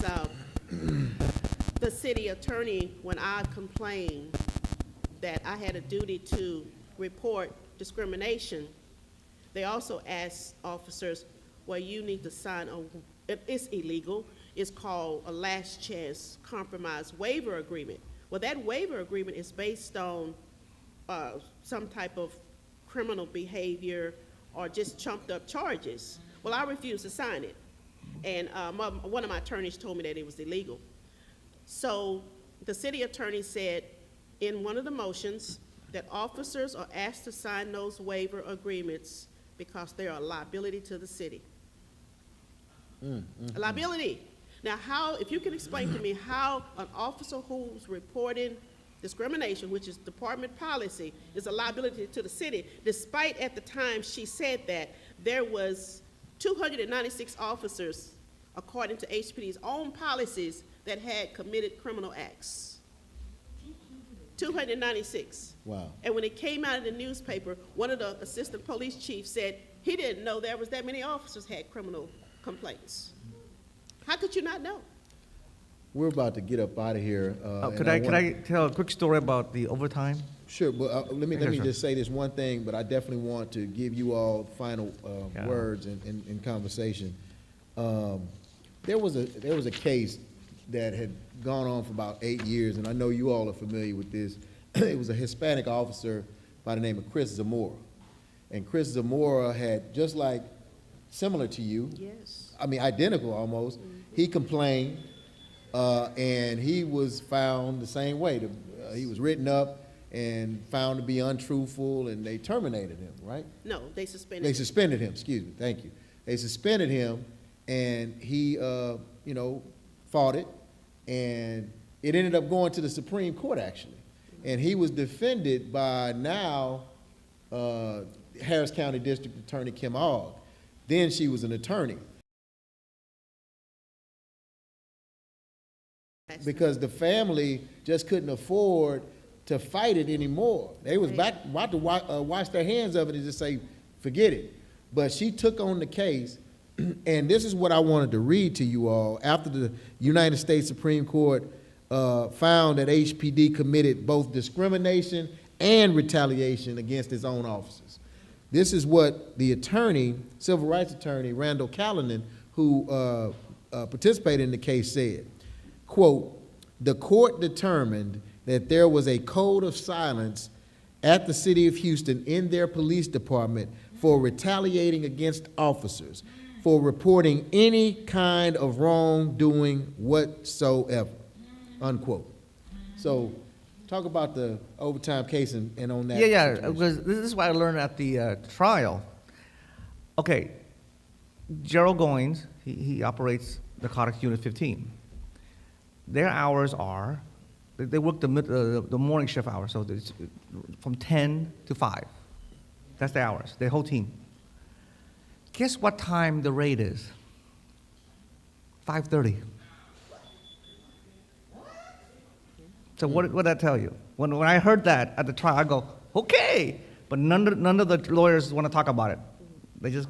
the city attorney, when I complained that I had a duty to report discrimination, they also asked officers, well, you need to sign it's illegal, it's called a last chance compromise waiver agreement. Well, that waiver agreement is based on some type of criminal behavior or just chumped up charges. Well, I refused to sign it. And one of my attorneys told me that it was illegal. So the city attorney said in one of the motions that officers are asked to sign those waiver agreements because they are a liability to the city. A liability. Now, if you can explain to me how an officer who's reporting discrimination, which is department policy, is a liability to the city, despite at the time she said that there was 296 officers, according to HPD's own policies, that had committed criminal acts. 296. Wow. And when it came out in the newspaper, one of the assistant police chiefs said he didn't know there was that many officers had criminal complaints. How could you not know? We're about to get up out of here. Could I tell a quick story about the overtime? Sure, but let me Sure. just say this one thing, but I definitely want to give you all final Yeah. words in conversation. There was a case that had gone on for about 8 years, and I know you all are familiar with this. It was a Hispanic officer by the name of Chris Zamora. And Chris Zamora had, just like, similar to you, Yes. I mean, identical almost, he complained, and he was found the same way. He was written up and found to be untruthful, and they terminated him, right? No, they suspended. They suspended him, excuse me, thank you. They suspended him, and he, fought it, and it ended up going to the Supreme Court, actually. And he was defended by now Harris County District Attorney Kim Ogg. Then she was an attorney. Because the family just couldn't afford to fight it anymore. They was about to wash their hands of it and just say, forget it. But she took on the case, and this is what I wanted to read to you all. After the United States Supreme Court found that HPD committed both discrimination and retaliation against its own officers. This is what the attorney, civil rights attorney, Randall Callanan, who participated in the case said, quote, "The court determined that there was a code of silence at the city of Houston in their police department for retaliating against officers, for reporting any kind of wrongdoing whatsoever," unquote. So talk about the overtime case and on that. Yeah, situation. because this is what I learned at the trial. Okay, Gerald Goins, he operates Narcotics Unit 15. Their hours are, they work the morning shift hours, so it's from 10 to 5. That's their hours, their whole team. Guess what time the raid is? 5:30. So what did that tell you? When I heard that at the trial, I go, okay, but none of the lawyers want to talk about it. They just,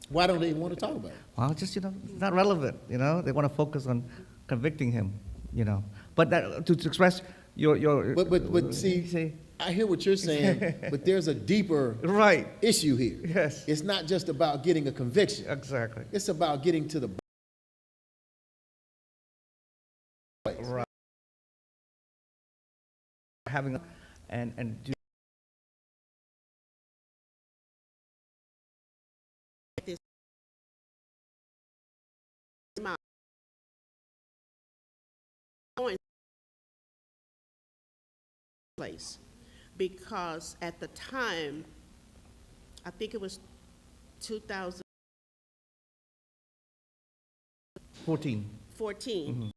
Why don't they even want to talk about it? well, just, it's not relevant, They want to focus on convicting him, But that, to express your. But see, I hear what you're saying, but there's a deeper Right, issue here. yes, It's not just about getting a conviction. exactly. It's about getting to the Right. Having, and do. Place, because at the time, I think it was 2014, 14.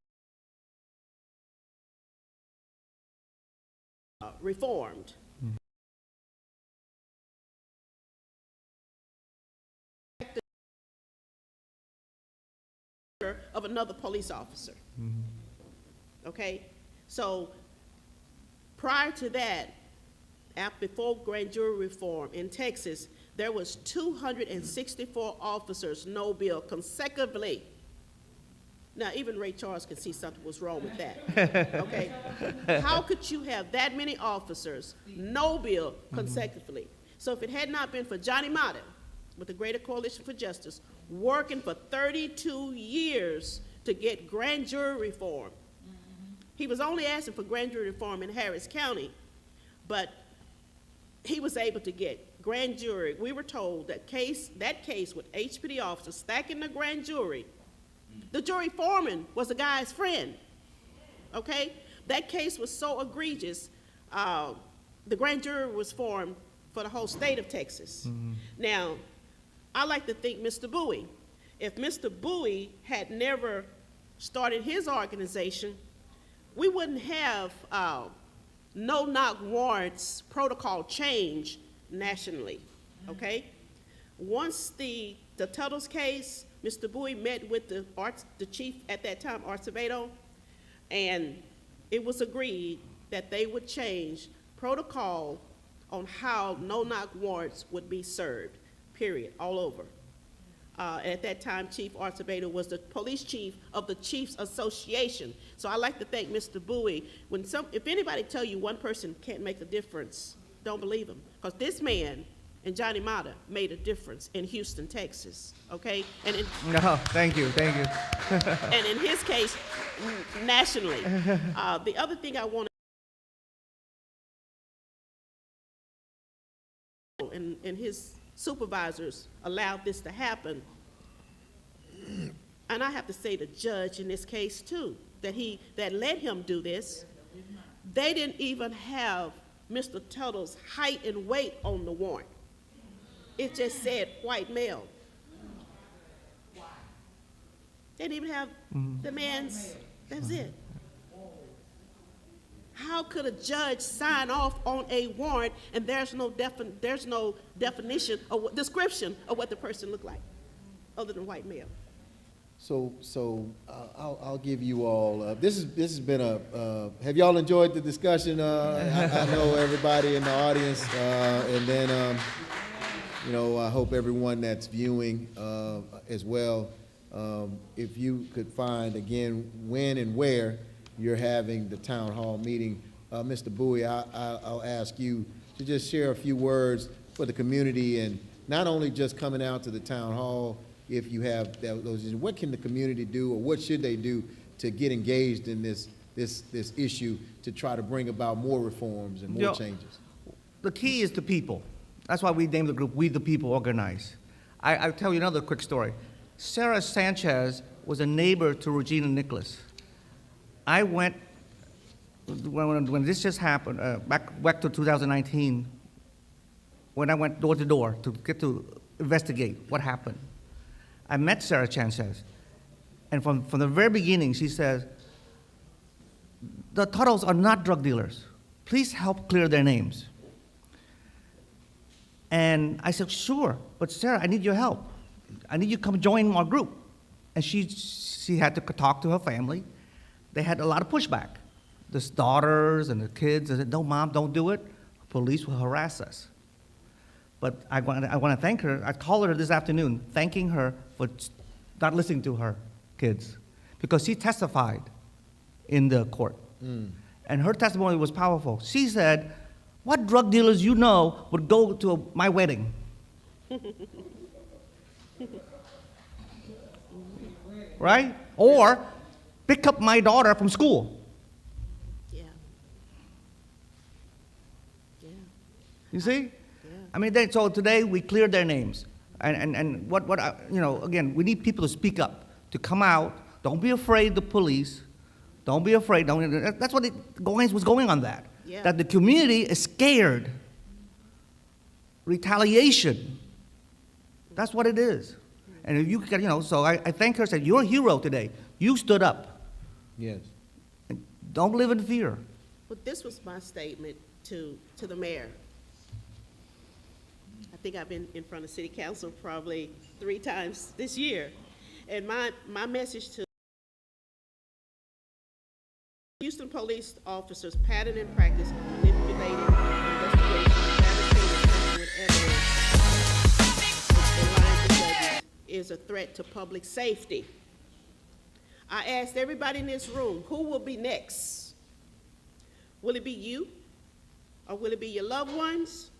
Reformed. Of another police officer. Okay, so prior to that, before grand jury reform in Texas, there was 264 officers, no bill, consecutively. Now, even Ray Charles can see something was wrong with that, okay? How could you have that many officers, no bill, consecutively? So if it had not been for Johnny Mata, with the Greater Coalition for Justice, working for 32 years to get grand jury reform, he was only asking for grand jury reform in Harris County, but he was able to get grand jury. We were told that case with HPD officers stacking the grand jury, the jury foreman was the guy's friend, okay? That case was so egregious, the grand jury was formed for the whole state of Texas. Now, I like to think Mr. Bowie, if Mr. Bowie had never started his organization, we wouldn't have no-knock warrants protocol change nationally, okay? Once the Tuttle's case, Mr. Bowie met with the chief at that time, Art Acevedo, and it was agreed that they would change protocol on how no-knock warrants would be served, period, all over. At that time, Chief Art Acevedo was the police chief of the Chiefs Association. So I like to thank Mr. Bowie. If anybody tell you one person can't make a difference, don't believe him, because this man and Johnny Mata made a difference in Houston, Texas, okay? And No, thank you. and in his case, nationally. The other thing I want to, and his supervisors allowed this to happen, and I have to say the judge in this case too, that let him do this, they didn't even have Mr. Tuttle's height and weight on the warrant. It just said white male. They didn't even have the man's, that's it. How could a judge sign off on a warrant and there's no definition or description of what the person looked like, other than white male? So I'll give you all, this has been have y'all enjoyed the discussion? I know everybody in the audience, and then, you know, I hope everyone that's viewing as well, if you could find, again, when and where you're having the town hall meeting. Mr. Bowie, I'll ask you to just share a few words for the community, and not only just coming out to the town hall, if you have those, what can the community do, or what should they do to get engaged in this issue to try to bring about more reforms and more changes? The key is the people. That's why we named the group We the People Organize. I'll tell you another quick story. Sarah Sanchez was a neighbor to Regina Nicholas. I went, when this just happened, back to 2019, when I went door to door to get to investigate what happened, I met Sarah Sanchez. And from the very beginning, she says, the Tuttles are not drug dealers. Please help clear their names. And I said, sure, but Sarah, I need your help. I need you to come join our group. And she had to talk to her family. They had a lot of pushback. The daughters and the kids said, no, Mom, don't do it. Police will harass us. But I want to thank her. I called her this afternoon, thanking her for not listening to her kids, because she testified in the court. And her testimony was powerful. She said, what drug dealers you know would go to my wedding? Right? Or pick up my daughter from school. Yeah. Yeah. You see? Yeah. I mean, so today we cleared their names. And you know, again, we need people to speak up, to come out. Don't be afraid of the police. Don't be afraid. That's what was going on that. Yeah. That the community is scared. Retaliation. That's what it is. And if you can, you know, so I thank her, said, you're a hero today. You stood up. Yes. And don't live in fear. But this was my statement to the mayor. I think I've been in front of city council probably 3 times this year. And my message to Houston police officers' pattern and practice of manipulating investigations, fabricating with evidence, and lying to judges is a threat to public safety. I asked everybody in this room, who will be next? Will it be you? Or will it be your loved ones?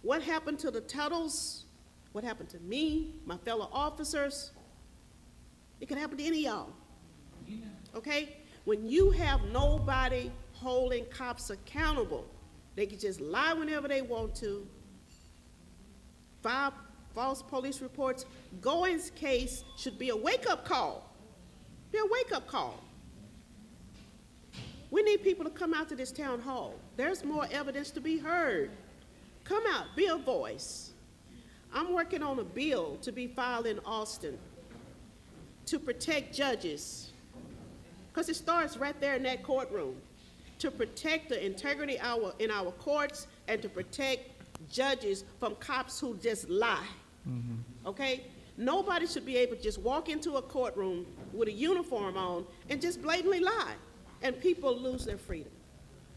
What happened to the Tuttles? What happened to me, my fellow officers? It could happen to any of y'all. Okay? When you have nobody holding cops accountable, they can just lie whenever they want to, file false police reports. Goins' case should be a wake-up call. Be a wake-up call. We need people to come out to this town hall. There's more evidence to be heard. Come out, be a voice. I'm working on a bill to be filed in Austin to protect judges, because it starts right there in that courtroom, to protect the integrity in our courts and to protect judges from cops who just lie. Okay? Nobody should be able to just walk into a courtroom with a uniform on and just blatantly lie, and people lose their freedom.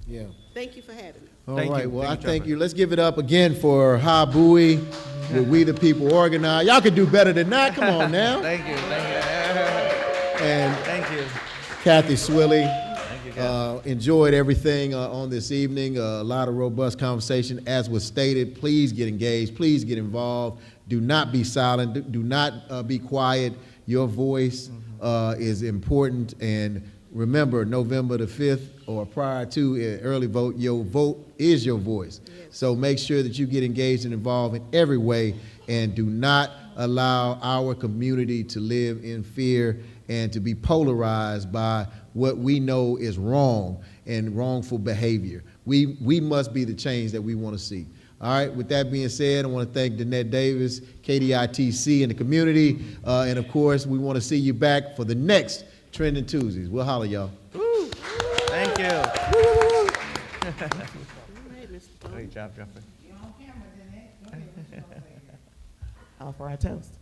Yeah. Thank you for having me. All Thank right. you. Well, I Thank you, thank Jeffrey. you. Let's give it up again for Ha Bowie with We the People Organize. Y'all can do better than that. Come on now. Thank you. And Thank you. Kathy Swilly. Thank you, Enjoyed everything on this evening. A lot of robust conversation. As was stated, please get engaged. Please get involved. Do not be silent. Do not be quiet. Your voice is important. And remember, November the 5th or prior to early vote, your vote is your voice. Yes. So make sure that you get engaged and involved in every way, and do not allow our community to live in fear and to be polarized by what we know is wrong and wrongful behavior. We must be the change that we want to see. All right, with that being said, I want to thank Danette Davis, KDITC, and the community. And of course, we want to see you back for the next Trending Tuesdays. We'll holler, y'all. Thank you. right, Mr. Boney. Great job, Jeffrey. For our toast.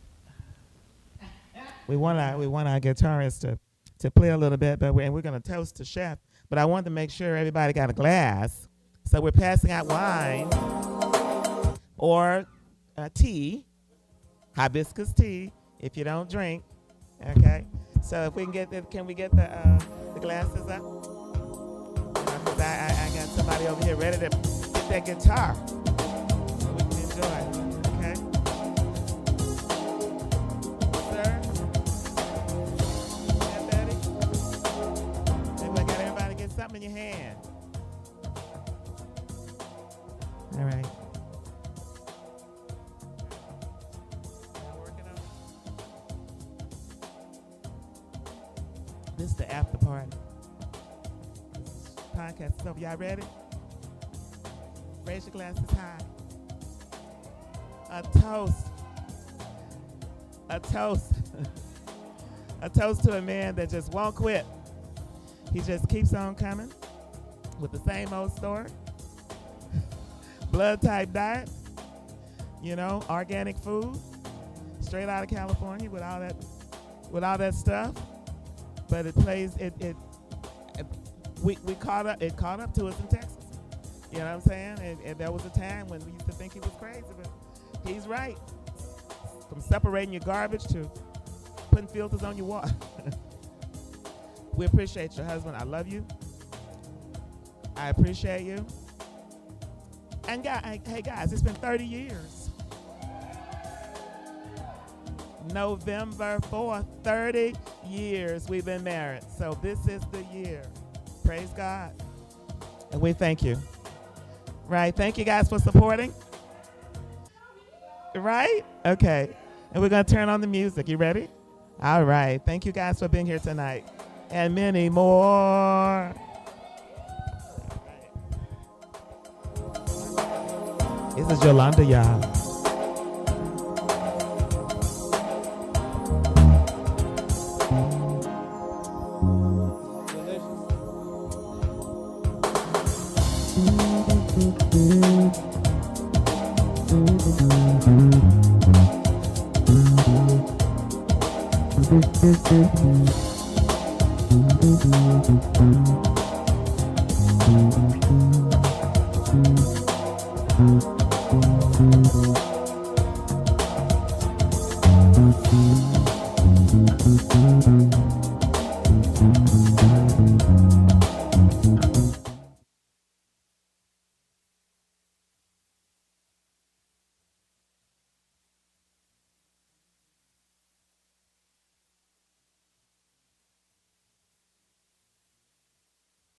We want our guitarist to play a little bit, but we're going to toast the chef. But I wanted to make sure everybody got a glass, so we're passing out wine or tea, hibiscus tea, if you don't drink. Okay. So if we can get can we get the glasses up? Because I got somebody over here ready to get that guitar, so we can enjoy. Okay. Sir? Yeah, Betty? Maybe I got everybody get something in your hand. All right. Y'all working on it? This is the after party. This is podcast stuff. Y'all ready? Raise your glasses high. A toast. A toast. A toast to a man that just won't quit. He just keeps on coming with the same old story. Blood type diet, you know, organic food, straight out of California with all that stuff. But we caught up. It caught up to us in Texas. You know what I'm saying? And there was a time when we used to think he was crazy, but he's right. From separating your garbage to putting filters on your water. We appreciate your husband. I love you. I appreciate you. And hey guys, it's been 30 years. November 4th, 30 years we've been married. So this is the year. Praise God. And we thank you. Right? Thank you guys for supporting. Right? Okay. And we're going to turn on the music. You ready? All right. Thank you guys for being here tonight. And many more. This is Yolanda, y'all. Delicious.